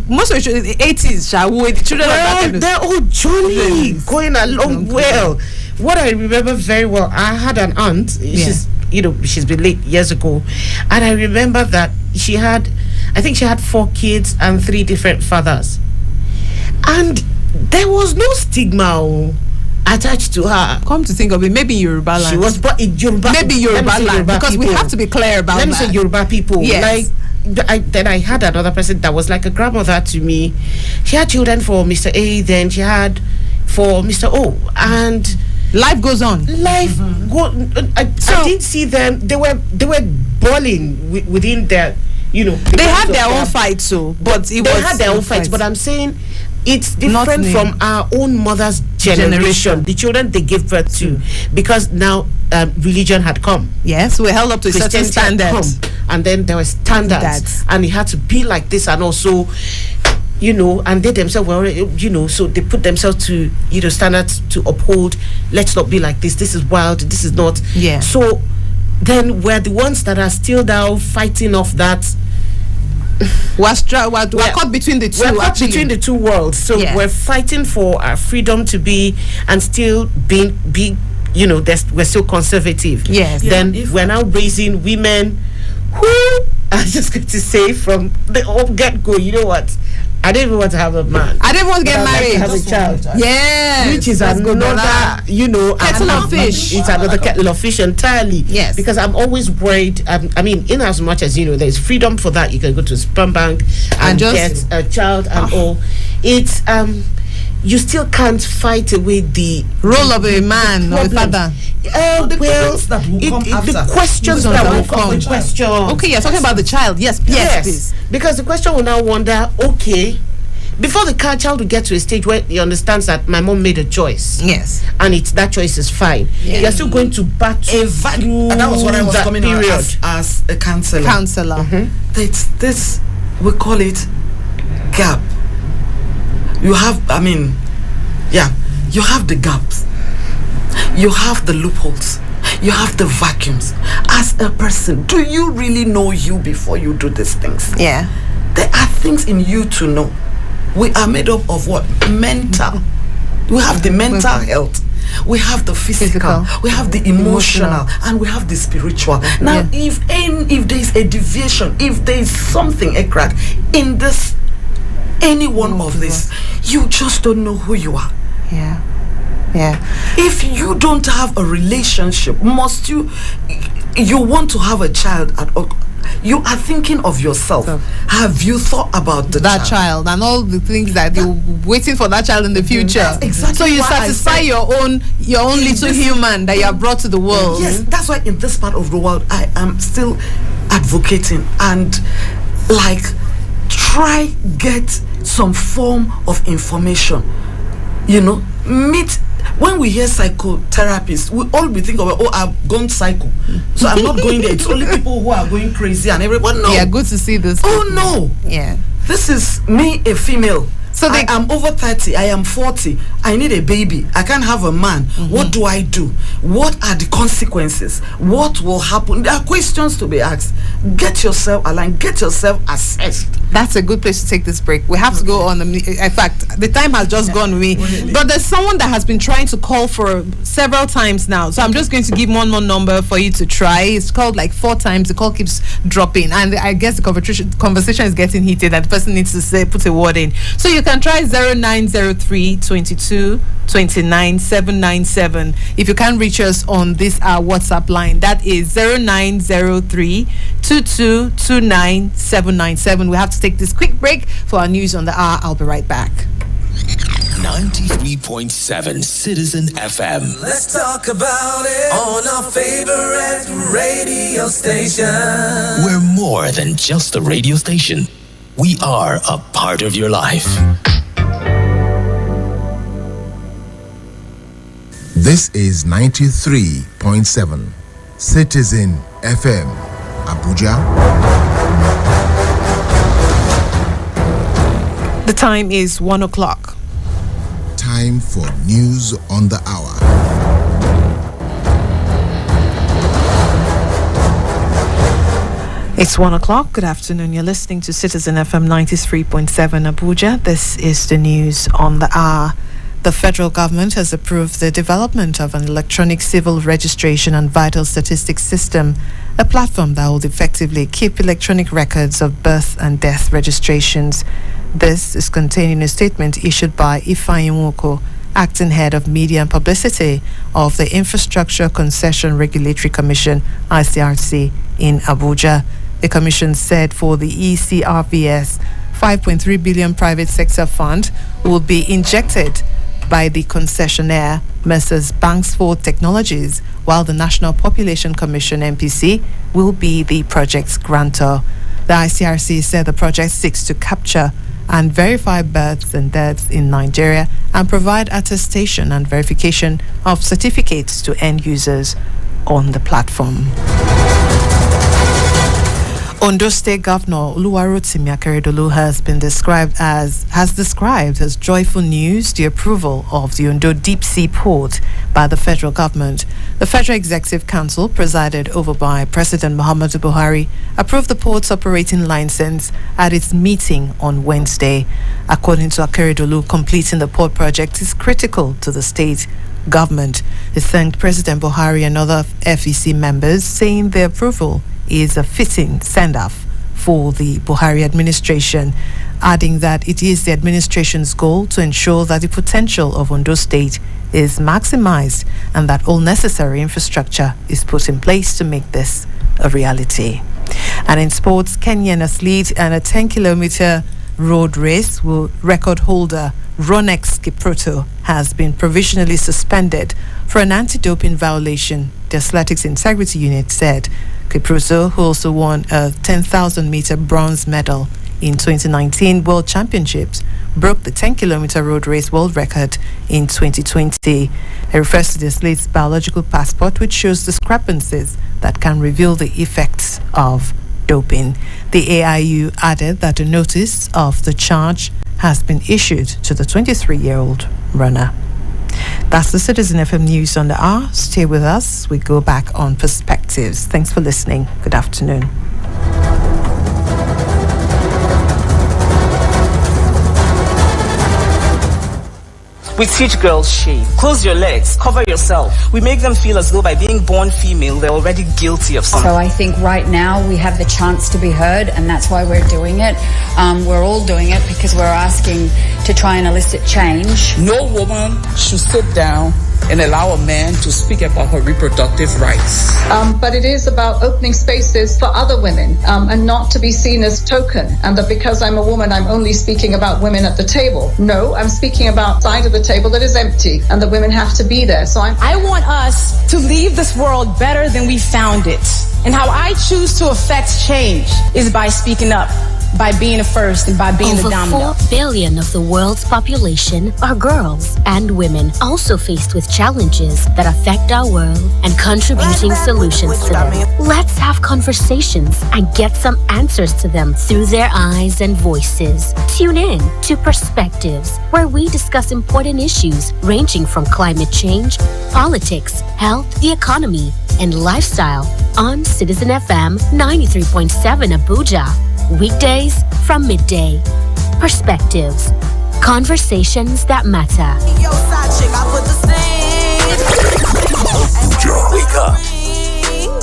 Most of the 80s, Sha. Who were the children of that kind of? They're all jolly, going along well. What I remember very well, I had an aunt. She's been late years ago, and I remember that I think she had 4 kids and 3 different fathers, and there was no stigma attached to her. Come to think of it, maybe Yoruba land. She was brought in Yoruba. Maybe Yoruba land, because we have to be clear about that. Let me say Yoruba people. Yes. Then I had another person that was like a grandmother to me. She had children for Mr. A, then she had for Mr. O, and life goes on. I didn't see them. They were balling within their, they had their own fights, so but they had their own fights. But I'm saying it's different from our own mother's generation. The children they gave birth to, because now religion had come. Yes, we held up to certain standards, and then there were standards, and it had to be like this, and also. And they themselves were already, so they put themselves to, standards to uphold. Let's not be like this. This is wild. This is not. Yeah. So then we're the ones that are still now fighting off that. We're caught between the two. We're caught between the two worlds. So we're fighting for our freedom to be, and still be. We're still conservative. Yes. Then we're now raising women who, I'm just going to say from the get-go, you know what? I didn't even want to have a man. I didn't want to get married. Like to have a child. Yeah. Which is another, kettle of fish. It's another kettle of fish entirely. Yes. Because I'm always worried. In as much as, there's freedom for that. You can go to a sperm bank and get a child and all. It's, you still can't fight away the role of a man or a father. The questions that will come. Okay, you're talking about the child. Yes, please. Because the question will now wonder, okay, before the child will get to a stage where he understands that my mom made a choice. Yes. And that choice is fine. Yeah. You're still going to battle. And that was what I was coming on as a counselor. It's this, we call it gap. You have, you have the gaps. You have the loopholes. You have the vacuums. As a person, do you really know you before you do these things? Yeah. There are things in you to know. We are made up of what? Mental. We have the mental health. We have the physical. We have the emotional. And we have the spiritual. Now, if there is a deviation, if there is something, a crack in this, any one of this, you just don't know who you are. Yeah. Yeah. If you don't have a relationship, must you want to have a child at all? You are thinking of yourself. Have you thought about that child and all the things that you're waiting for that child in the future? That's exactly. So you satisfy your own little human that you have brought to the world. Yes, that's why in this part of the world I am still advocating and like try get some form of information. Meet. When we hear psychotherapists, we all be thinking about, I've gone psycho, so I'm not going there. It's only people who are going crazy and everyone. No. Yeah, good to see this. Oh no. Yeah. This is me, a female. So I am over 30, I am 40, I need a baby, I can't have a man. What do I do? What are the consequences? What will happen? There are questions to be asked. Get yourself aligned, get yourself assessed. That's a good place to take this break. We have to go on. In fact, the time has just gone away. Really? But there's someone that has been trying to call for several times now. So I'm just going to give one more number for you to try. It's called like 4 times. The call keeps dropping. And I guess the conversation is getting heated and the person needs to put a word in. So you can try 0903 22 29 797. If you can't reach us on this WhatsApp line, that is 0903 22 29 797. We have to take this quick break for our news on the hour. I'll be right back. 93.7 Citizen FM. Let's talk about it on our favorite radio station. We're more than just a radio station. We are a part of your life. This is 93.7 Citizen FM, Abuja. The time is 1 o'clock. Time for news on the hour. It's 1 o'clock. Good afternoon. You're listening to Citizen FM 93.7 Abuja. This is the news on the hour. The federal government has approved the development of an electronic civil registration and vital statistics system, a platform that will effectively keep electronic records of birth and death registrations. This is contained in a statement issued by Ifeanyi Nwoko, acting head of media and publicity of the Infrastructure Concession Regulatory Commission, ICRC, in Abuja. The commission said for the ECRVS, 5.3 billion private sector fund will be injected by the concessionaire, Messrs. Banksford Technologies, while the National Population Commission, NPC, will be the project's grantor. The ICRC said the project seeks to capture and verify births and deaths in Nigeria and provide attestation and verification of certificates to end users on the platform. Ondo State Governor Oluwarotimi Akeredolu has described as joyful news the approval of the Ondo Deep Sea Port by the federal government. The Federal Executive Council, presided over by President Muhammadu Buhari, approved the port's operating license at its meeting on Wednesday. According to Akeredolu, completing the port project is critical to the state government. He thanked President Buhari and other FEC members, saying the approval is a fitting send-off for the Buhari administration, adding that it is the administration's goal to ensure that the potential of Ondo State is maximized and that all necessary infrastructure is put in place to make this a reality. And in sports, Kenyan athlete and a 10-kilometer road race record holder Ronex Kiproto has been provisionally suspended for an anti-doping violation, the Athletics Integrity Unit said. Kiproto, who also won a 10,000-meter bronze medal in 2019 World Championships, broke the 10-kilometer road race world record in 2020. It refers to the athlete's biological passport, which shows discrepancies that can reveal the effects of doping. The AIU added that a notice of the charge has been issued to the 23-year-old runner. That's the Citizen FM News on the hour. Stay with us. We go back on Perspectives. Thanks for listening. Good afternoon. We teach girls shame. Close your legs, cover yourself. We make them feel as though by being born female, they're already guilty of something. So I think right now we have the chance to be heard, and that's why we're doing it. We're all doing it because we're asking to try and elicit change. No woman should sit down and allow a man to speak about her reproductive rights. But it is about opening spaces for other women and not to be seen as token, and that because I'm a woman, I'm only speaking about women at the table. No, I'm speaking about side of the table that is empty, and that women have to be there. So I want us to leave this world better than we found it. And how I choose to affect change is by speaking up, by being the first, and by being the dominant. Over 4 billion of the world's population are girls and women, also faced with challenges that affect our world and contributing solutions to them. Let's have conversations and get some answers to them through their eyes and voices. Tune in to Perspectives, where we discuss important issues ranging from climate change, politics, health, the economy, and lifestyle on Citizen FM 93.7 Abuja. Weekdays from midday. Perspectives. Conversations that matter. Yo, side chick, I put the same. Wake up.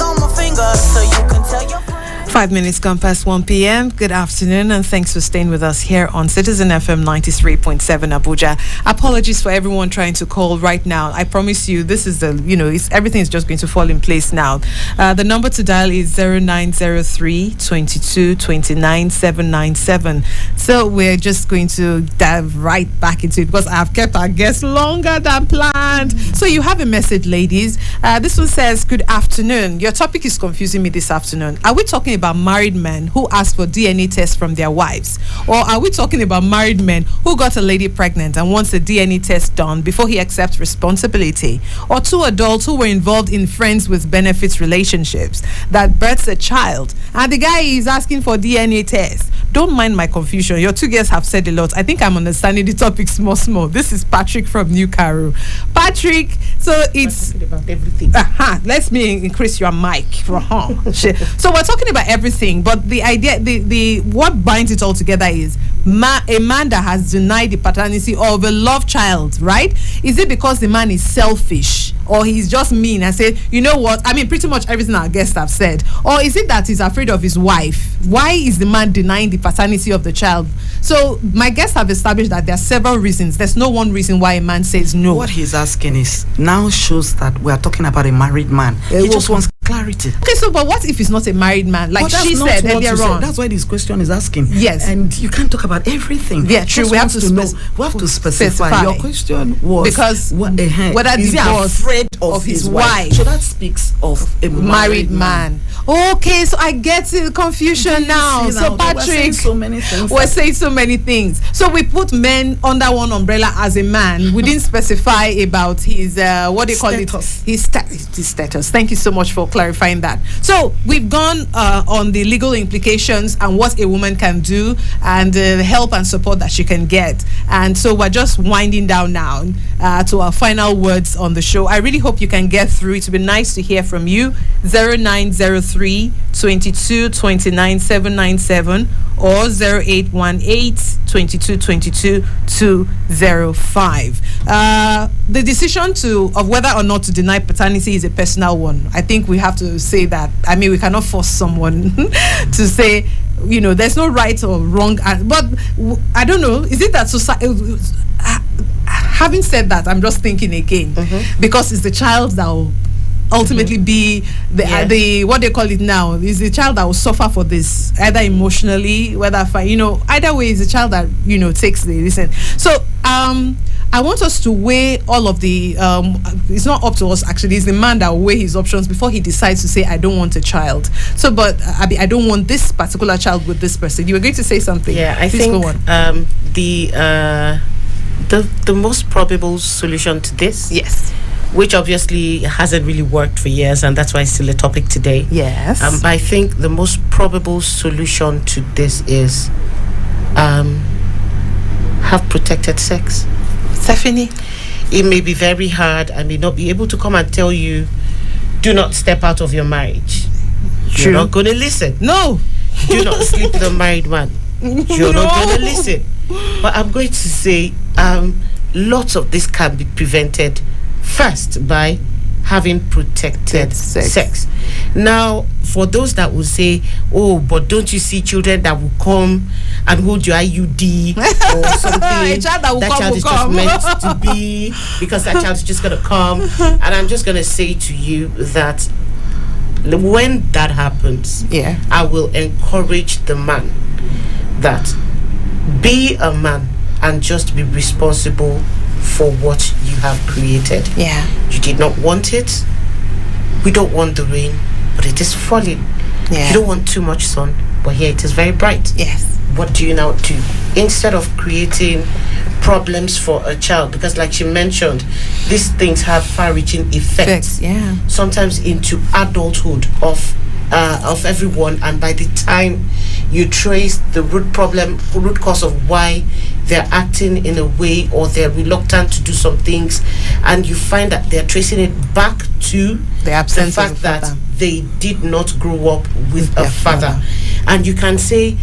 On my finger so you can tell your 5 minutes gone past 1 p.m. Good afternoon, and thanks for staying with us here on Citizen FM 93.7 Abuja. Apologies for everyone trying to call right now. I promise you, this is everything is just going to fall in place now. The number to dial is 0903 22 29 797. So we're just going to dive right back into it because I've kept our guests longer than planned. So you have a message, ladies. This one says, good afternoon. Your topic is confusing me this afternoon. Are we talking about married men who ask for DNA tests from their wives, or are we talking about married men who got a lady pregnant and wants a DNA test done before he accepts responsibility, or two adults who were involved in friends with benefits relationships that births a child and the guy is asking for DNA tests? Don't mind my confusion. Your two guests have said a lot. I think I'm understanding the topic small. This is Patrick from New Cairo. Patrick, so it's about everything. Let me increase your mic. So we're talking about everything, but the idea, the what binds it all together is a man that has denied the paternity of a love child, right? Is it because the man is selfish, or he's just mean and say, you know what? I mean, pretty much everything our guests have said. Or is it that he's afraid of his wife? Why is the man denying the paternity of the child? So my guests have established that there are several reasons. There's no one reason why a man says no. What he's asking is now shows that we are talking about a married man. He just wants clarity. Okay, so but what if he's not a married man? Like she said earlier on. That's why this question is asking. Yes. And you can't talk about everything. Yeah, true. We have to know. We have to specify. Your question was because whether is he afraid of his wife? So that speaks of a married man. Okay, so I get the confusion now. So Patrick, we're saying so many things. So we put men under one umbrella as a man. We didn't specify about his what do you call it? His status. Thank you so much for clarifying that. So we've gone on the legal implications and what a woman can do and the help and support that she can get. And so we're just winding down now to our final words on the show. I really hope you can get through. It would be nice to hear from you. 0903 22 29 797 or 0818 22 22 205. The decision of whether or not to deny paternity is a personal one. I think we have to say that. I mean, we cannot force someone to say, you know, there's no right or wrong. But I don't know. Is it that society? Having said that, I'm just thinking again, because it's the child that will ultimately be the what they call it now is the child that will suffer for this, either emotionally, whether either way is the child that takes the listen. So I want us to weigh all of the it's not up to us actually, it's the man that will weigh his options before he decides to say I don't want a child. So but I don't want this particular child with this person. You were going to say something. I Please think go on. The most probable solution to this, yes, which obviously hasn't really worked for years, and that's why it's still a topic today. Yes. I think the most probable solution to this is have protected sex. Stephanie, it may be very hard. I may not be able to come and tell you, do not step out of your marriage. True. You're not going to listen. No. Do not sleep with a married man. You're not going to listen. But I'm going to say, lots of this can be prevented first by having protected sex. Now, for those that will say, oh, but don't you see children that will come and hold your IUD or something? That child is just meant to be, because that child is just going to come. And I'm just going to say to you that when that happens, I will encourage the man that be a man and just be responsible for what you have created. You did not want it. We don't want the rain, but it is falling. You don't want too much sun, but here it is very bright. What do you now do? Instead of creating problems for a child, because like she mentioned, these things have far-reaching effects. Sometimes into adulthood of everyone, and by the time you trace the root cause of why they're acting in a way, or they're reluctant to do some things, and you find that they're tracing it back to the fact that they did not grow up with a father. And you can say,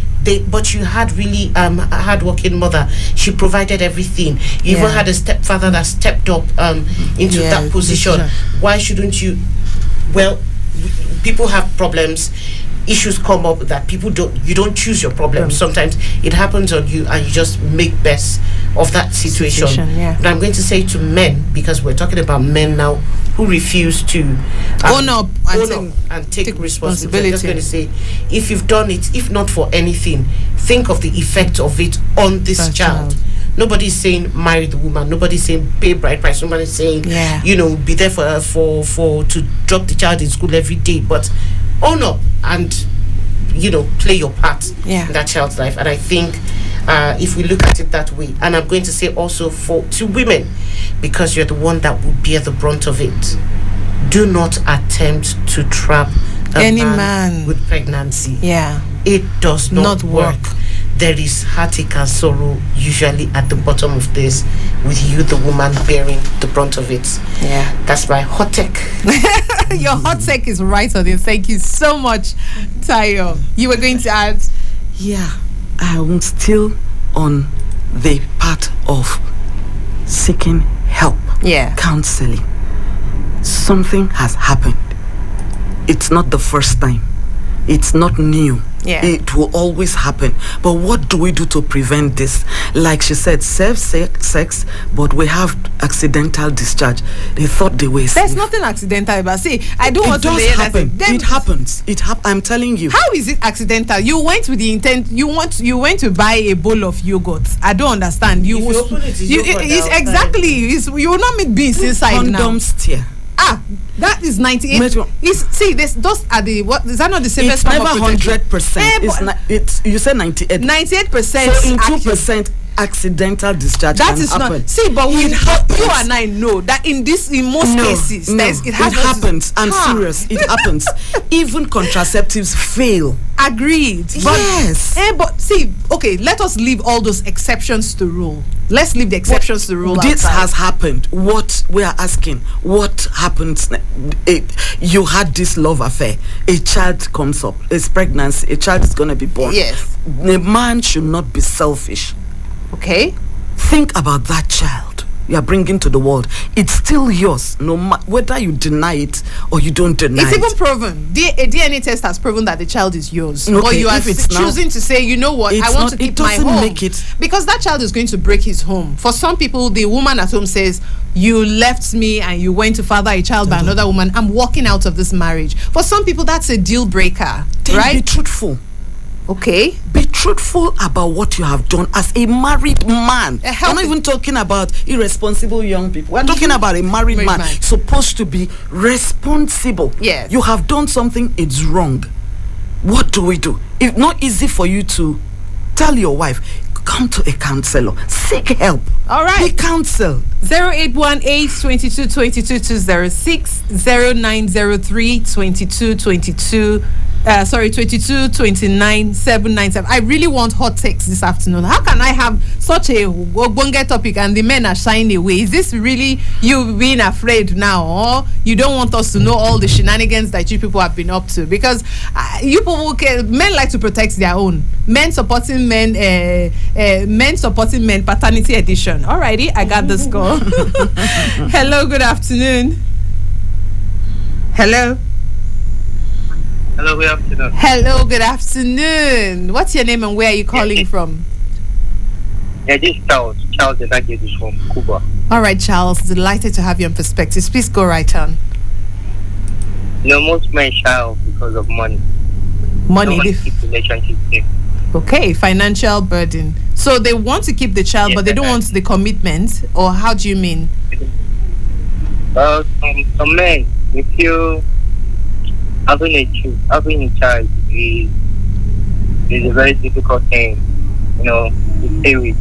but you had really a hardworking mother. She provided everything. You even had a stepfather that stepped up into that position. Why shouldn't you? Well, people have problems. Issues come up that you don't choose your problems. Sometimes it happens on you, and you just make best of that situation. And I'm going to say to men, because we're talking about men now who refuse to own up and take responsibility. I'm just going to say, if you've done it, if not for anything, think of the effect of it on this child. Nobody's saying marry the woman. Nobody's saying pay bride price. Nobody's saying be there for to drop the child in school every day. But own up and play your part in that child's life. And I think if we look at it that way, and I'm going to say also to women, because you're the one that will bear the brunt of it, do not attempt to trap any man with pregnancy. It does not work. There is heartache and sorrow usually at the bottom of this, with you, the woman, bearing the brunt of it. That's my hot take. Your hot take is right on it. Thank you so much, Tayo. You were going to add? I'm still on the part of seeking help, counseling. Something has happened. It's not the first time. It's not new. It will always happen. But what do we do to prevent this? Like she said, safe sex, but we have accidental discharge. They thought they were safe. There's nothing accidental about. See, I don't want to lay happen. It happens. I'm telling you. How is it accidental? You went with the intent. You went to buy a bowl of yogurt. I don't understand. You open it, exactly. You will not meet beans inside now. Condoms tear. That is 98. Those are the what? Is that not the safest? It's never 100%. You said 98. 98%. So in 2% accidental discharge. That is happen. Not. See, but you and I know that in most cases, it happens. I'm serious. It happens. Even contraceptives fail. Agreed. Yes. But see, okay, let us leave all those exceptions to rule. Let's leave the exceptions to rule. This has happened. What we are asking, what happens? You had this love affair. A child comes up. It's pregnancy. A child is going to be born. Yes. The man should not be selfish. Okay. Think about that child you are bringing to the world. It's still yours, no matter whether you deny it or you don't deny it. It's even proven. A DNA test has proven that the child is yours. Okay, but you are choosing to say, you know what, I want to keep my home. Make it. Because that child is going to break his home. For some people, the woman at home says, you left me and you went to father a child by another woman. I'm walking out of this marriage. For some people, that's a deal breaker. Then right? Be truthful. Okay. Be truthful about what you have done as a married man. We're not even talking about irresponsible young people. We're talking about a married man supposed to be responsible. Yes. You have done something, it's wrong. What do we do? It's not easy for you to tell your wife, come to a counselor, seek help. All right. Be counsel. 0818-22-22-206, 0903-22-22-206. Sorry, 22 29 797. I really want hot takes this afternoon. How can I have such a bonga topic and the men are shying away? Is this really you being afraid now, or you don't want us to know all the shenanigans that you people have been up to? Because you people men like to protect their own. Men supporting men, paternity edition. Alrighty, I got the score. Hello, good afternoon. Hello. Hello, good afternoon. Hello, good afternoon. What's your name and where are you calling from? Yeah, this is Charles. Charles is from Cuba. All right, Charles. Delighted to have you on Perspectives. Please go right on. Most men shy off because of money. Money. Keep relationship safe. Okay, financial burden. So they want to keep the child, but they don't want the commitment, or how do you mean? Some men, they feel having a child is a very difficult thing, to stay with.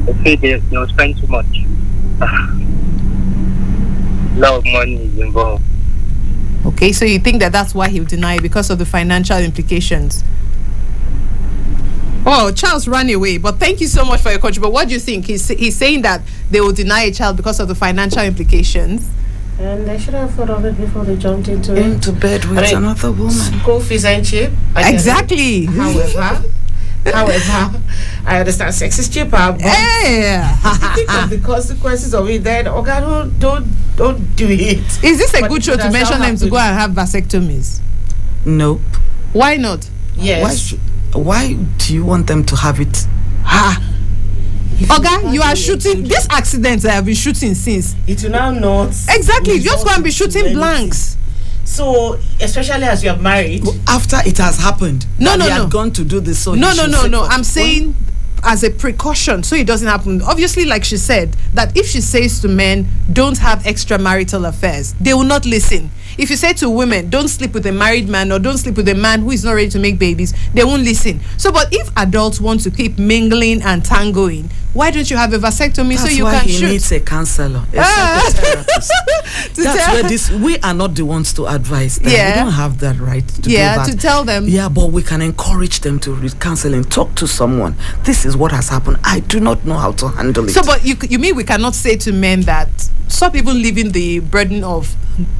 They feel they'll spend too much. A lot of money is involved. Okay, so you think that's why he'll deny it, because of the financial implications? Oh, Charles ran away, but thank you so much for your contribution. But what do you think? He's saying that they will deny a child because of the financial implications. And they should have thought of it before they jumped into bed with another woman. School fees ain't cheap. Exactly. However, I understand sex is cheaper. But if you think of the consequences of it, then don't do it. Is this a good show to mention them to go and have vasectomies? Nope. Why not? Yes. Why do you want them to have it? Oga, you are shooting. This accident I have been shooting since. It will now not. Exactly. Just go and be shooting blanks. So, especially as you are married. After it has happened. No. He had gone to do this. So no. I'm saying as a precaution, so it doesn't happen. Obviously, like she said, that if she says to men, don't have extramarital affairs, they will not listen. If you say to women, don't sleep with a married man or don't sleep with a man who is not ready to make babies, they won't listen. So, but if adults want to keep mingling and tangoing, why don't you have a vasectomy so you can shoot? That's why he needs a counselor, a psychotherapist. That's where we are not the ones to advise them. Yeah. We don't have that right to do that. To tell them. Yeah, but we can encourage them to read counseling. Talk to someone. This is what has happened. I do not know how to handle it. So, but you mean we cannot say to men that stop even leaving the burden of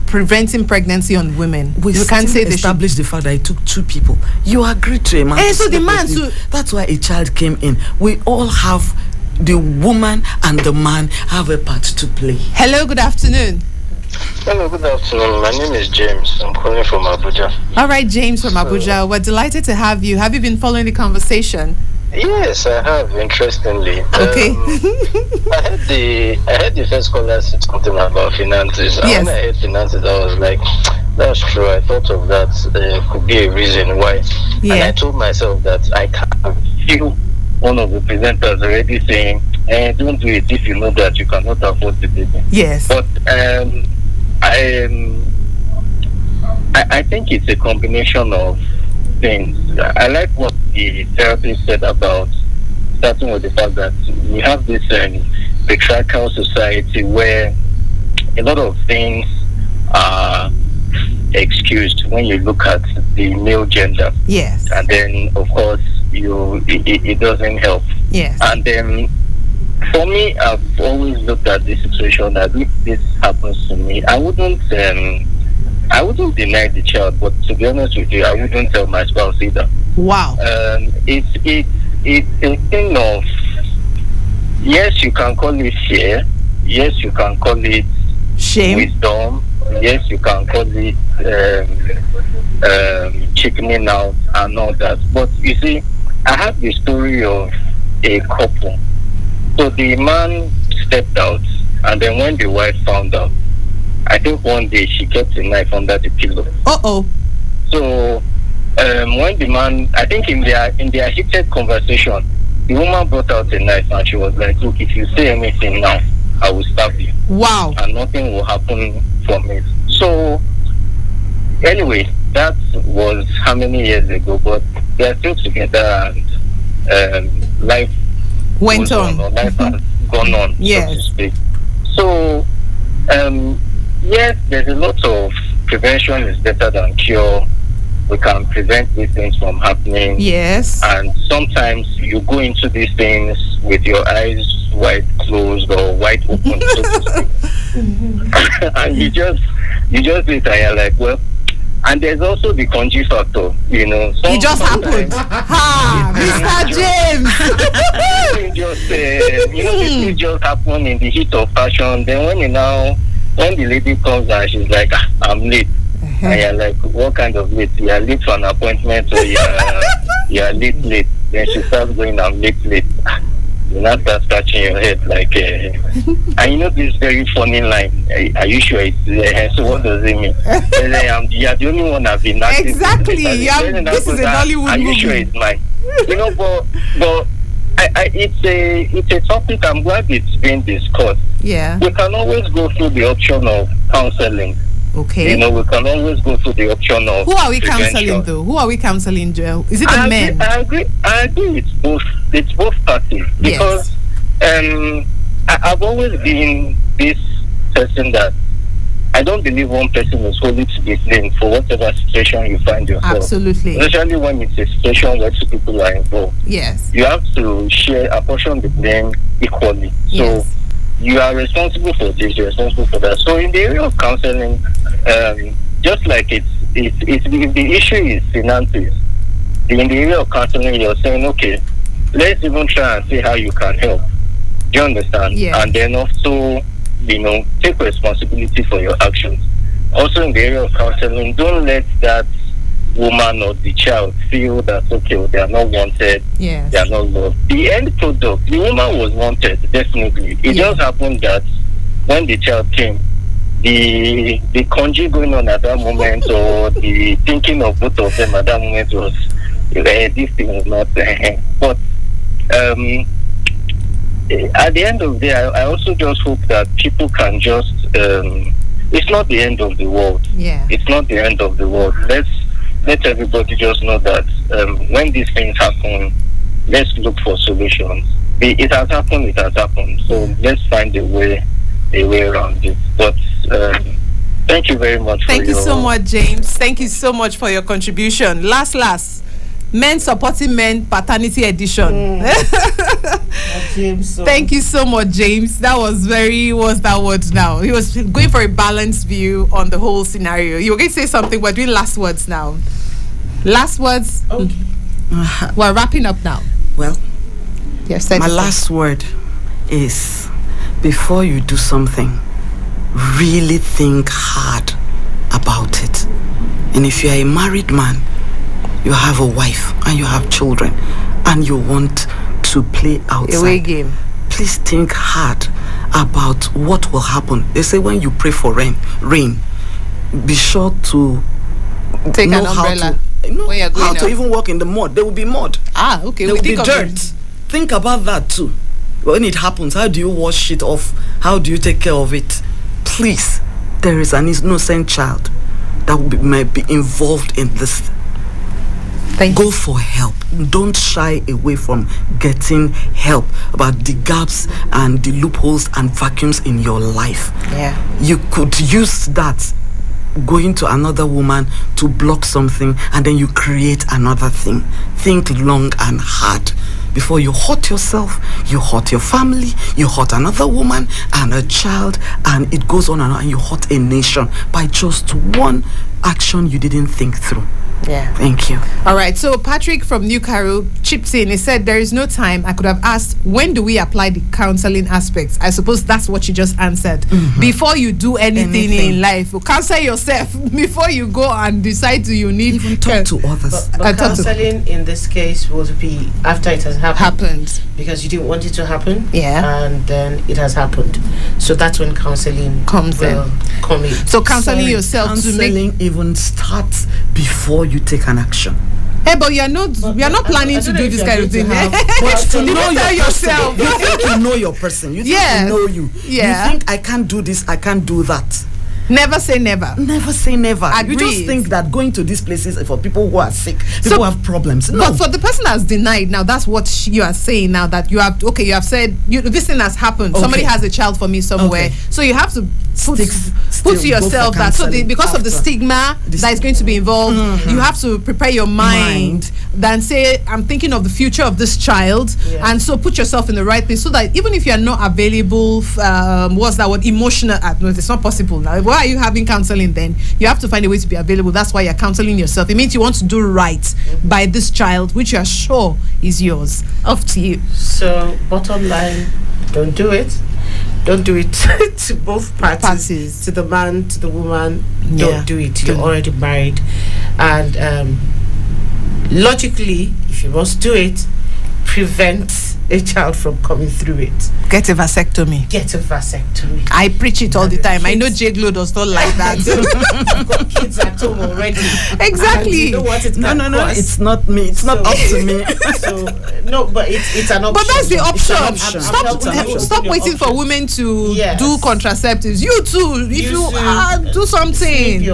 preventing pregnancy on women? We can't say establish the fact that it took two people. You agreed to a man. So the man too. That's why a child came in. We all have, the woman and the man have a part to play. Hello, good afternoon. Hello, good afternoon. My name is James. I'm calling from Abuja. All right, James from Abuja. We're delighted to have you. Have you been following the conversation? Yes, I have, interestingly. Okay. I heard the first caller say something about finances. Yes. And when I heard finances, I was like, that's true. I thought of that. Could be a reason why. Yeah. And I told myself that I can't feel one of the presenters already saying, don't do it if you know that you cannot afford the baby. Yes. But I think it's a combination of things. I like what the therapist said about starting with the fact that we have this patriarchal society where a lot of things are excused when you look at the male gender. Yes. And then, of course, it doesn't help. Yes. And then, for me, I've always looked at this situation that if this happens to me, I wouldn't deny the child, but to be honest with you, I wouldn't tell my spouse either. Wow. It's a thing of, yes, you can call it fear, yes, you can call it shame, wisdom, yes, you can call it chickening out and all that. But you see, I have the story of a couple. So the man stepped out, and then when the wife found out, I think one day she kept a knife under the pillow. So when the man, I think in their heated conversation, the woman brought out a knife and she was like, look, if you say anything now, I will stab you. Wow. And nothing will happen from it. So anyway, that was how many years ago, but they are still together, and life went on. Or life has gone on, yes. so to speak. So yes, there's a lot of prevention is better than cure we can prevent these things from happening. Yes. And sometimes you go into these things with your eyes wide closed or wide open, so to speak. And you just do it and you're like, well. And there's also the congee factor, you know. It just happened. Ha! Mr. James! This thing just happened in the heat of passion. Then when the lady comes and she's like, I'm late. And you're like, what kind of late? You're late for an appointment or you're late. Then she starts going, I'm late. You now start scratching your head like, and you know this very funny line. Are you sure it's so what does it mean? You're the only one I've been asking. Exactly. This is a Hollywood movie. Are you sure it's mine? You know, but it's a topic I'm glad it's being discussed. Yeah. We can always go through the option of counseling. Okay. You know, we can always go through the option of who are we prevention. counseling though? Who are we counseling, Joel? Is it the men? I agree. It's both parties because I've always been this person that I don't believe one person is wholly to be blamed for whatever situation you find yourself. Absolutely. Especially when it's a situation where two people are involved. Yes. You have to apportion the blame equally. So you are responsible for this, you're responsible for that. So in the area of counseling, just like it's the issue is finances. In the area of counseling, you're saying, okay, let's even try and see how you can help. Do you understand? Yeah. And then also, take responsibility for your actions. Also in the area of counseling, don't let that woman or the child feel that, okay, they are not wanted, they are not loved. The end product, the woman was wanted, definitely. It just happened that when the child came, the congee going on at that moment or the thinking of both of them at that moment was, this thing was not but at the end of the day, I also just hope that people can just it's not the end of the world. It's not the end of the world. Let everybody just know that when these things happen, let's look for solutions. It has happened. So let's find a way around it. But thank you very much. Thank you so much, James. Thank you so much for your contribution. Last. Men supporting men paternity edition. Thank you so much, James. That was what's that word now? He was going for a balanced view on the whole scenario. You were going to say something, we're doing last words now. Last words? Okay. We're wrapping up now. Well, my last word is, before you do something, really think hard about it. And if you're a married man, you have a wife and you have children and you want to play outside, away game, please think hard about what will happen. They say when you pray for rain, be sure to take an umbrella. How to even walk in the mud. There will be mud. Okay. There will be dirt. Think about that too. When it happens, how do you wash it off? How do you take care of it? Please, there is an innocent child that might be involved in this. Go for help. Don't shy away from getting help about the gaps and the loopholes and vacuums in your life. You could use that going to another woman to block something, and then you create another thing. Think long and hard before you hurt yourself, you hurt your family, you hurt another woman and a child, and it goes on and on, and you hurt a nation by just one action you didn't think through. Thank you. All right, so Patrick from New Carroll chipped in. He said there is no time. I could have asked, when do we apply the counseling aspects? I suppose that's what you just answered. Before you do anything in life, counsel yourself before you go and decide you need even talk to others. But counseling in this case would be after it has happened, because you didn't want it to happen, and then it has happened. So that's when counseling comes in. So counseling yourself counseling even starts before you take an action. But you're not planning to do this kind of thing. But to know yourself. You think you know your person. You think you know you. You think, I can't do this, I can't do that. Never say never. Never say never. Agreed. You just think that going to these places is for people who are sick, people who have problems. No. But for the person that's denied, now that's what you are saying now, that you have said this thing has happened. Somebody has a child for me somewhere. So you have to put to yourself that because of the stigma that is going to be involved, you have to prepare your mind than say, I'm thinking of the future of this child, and so put yourself in the right place so that even if you are not available, what's that word, emotional, no, it's not possible now. Why are you having counseling then? You have to find a way to be available. That's why you're counseling yourself. It means you want to do right by this child, which you are sure is yours. Off to you. So, bottom line, don't do it. Don't do it to both parties. To the man, to the woman. Don't do it. You're already married. And logically, if you must do it, prevent a child from coming through it. Get a vasectomy. I preach it all the time. I know J Glo does not like that. I've got kids at home already. Exactly. You know what it no, it's not me. It's not up to me. So no, but it's an option. But that's the option. Stop waiting for women to do contraceptives. You too. If you do something.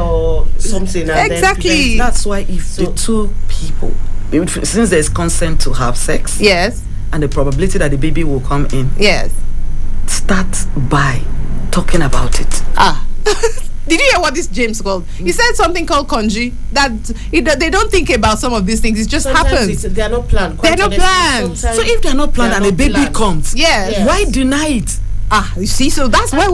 Something. Exactly. That's why if the two people, since there's consent to have sex, yes, and the probability that the baby will come in, yes, start by talking about it. Did you hear what this James called? He said something called conji, that they don't think about some of these things. It just happens. They're not planned. They're not planned. So if they're not planned and a baby comes, why deny it? You see, so that's why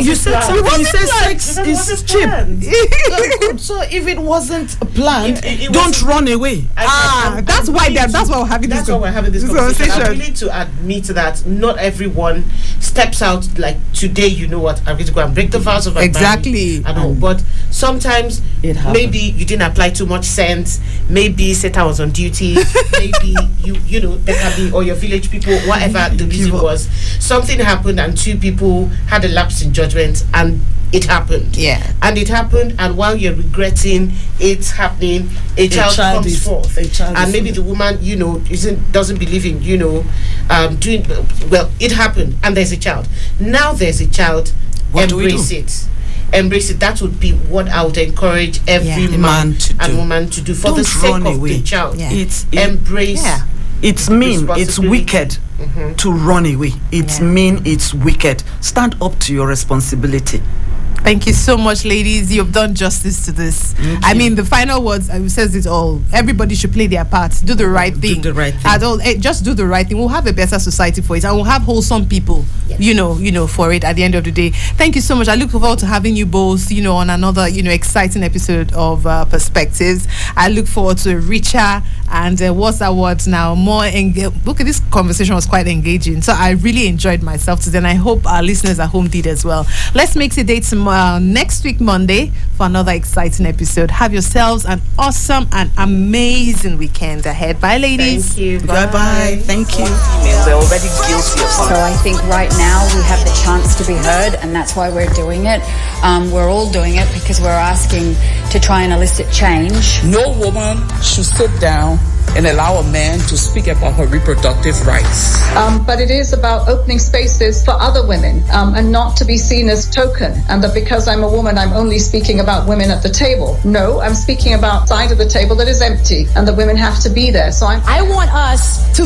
you said something. You said sex is cheap. So if it wasn't planned, don't run away. That's why we're having this conversation. I'm willing to admit that not everyone steps out like today. You know what? I'm going to go and break the vows of my marriage and all. But sometimes maybe you didn't apply too much sense. Maybe Satan was on duty. Maybe you know there can be, or your village people, whatever the reason was. Something happened and two people had a lapse in judgment, and it happened. And it happened, and while you're regretting it's happening, a child comes forth, and maybe the woman, you know, doesn't believe in, you know, doing well. It happened, and there's a child. Now there's a child. Embrace it. Embrace it. That would be what I would encourage every man and woman to do for the sake of the child. Embrace. It's mean, it's wicked to run away. It's mean, it's wicked. Stand up to your responsibility. Thank you so much, ladies. You've done justice to this. I mean, the final words says it all. Everybody should play their part. Do the right thing. Do the right thing. At all, just do the right thing. We'll have a better society for it, and we'll have wholesome people. You know, for it. At the end of the day, thank you so much. I look forward to having you both, you know, on another, you know, exciting episode of Perspectives. I look forward to a richer and what's that word now? More look at this conversation was quite engaging. So I really enjoyed myself today, and I hope our listeners at home did as well. Let's make it a date next week Monday for another exciting episode. Have yourselves an awesome and amazing weekend ahead. Bye, ladies. Thank you. Bye. Thank you. They're already guilty of something. So I think right now we have the chance to be heard, and that's why we're doing it. We're all doing it because we're asking to try and elicit change. No woman should sit down and allow a man to speak about her reproductive rights. But it is about opening spaces for other women and not to be seen as token, and that because I'm a woman, I'm only speaking about women at the table. No, I'm speaking about side of the table that is empty and that women have to be there. So I want us to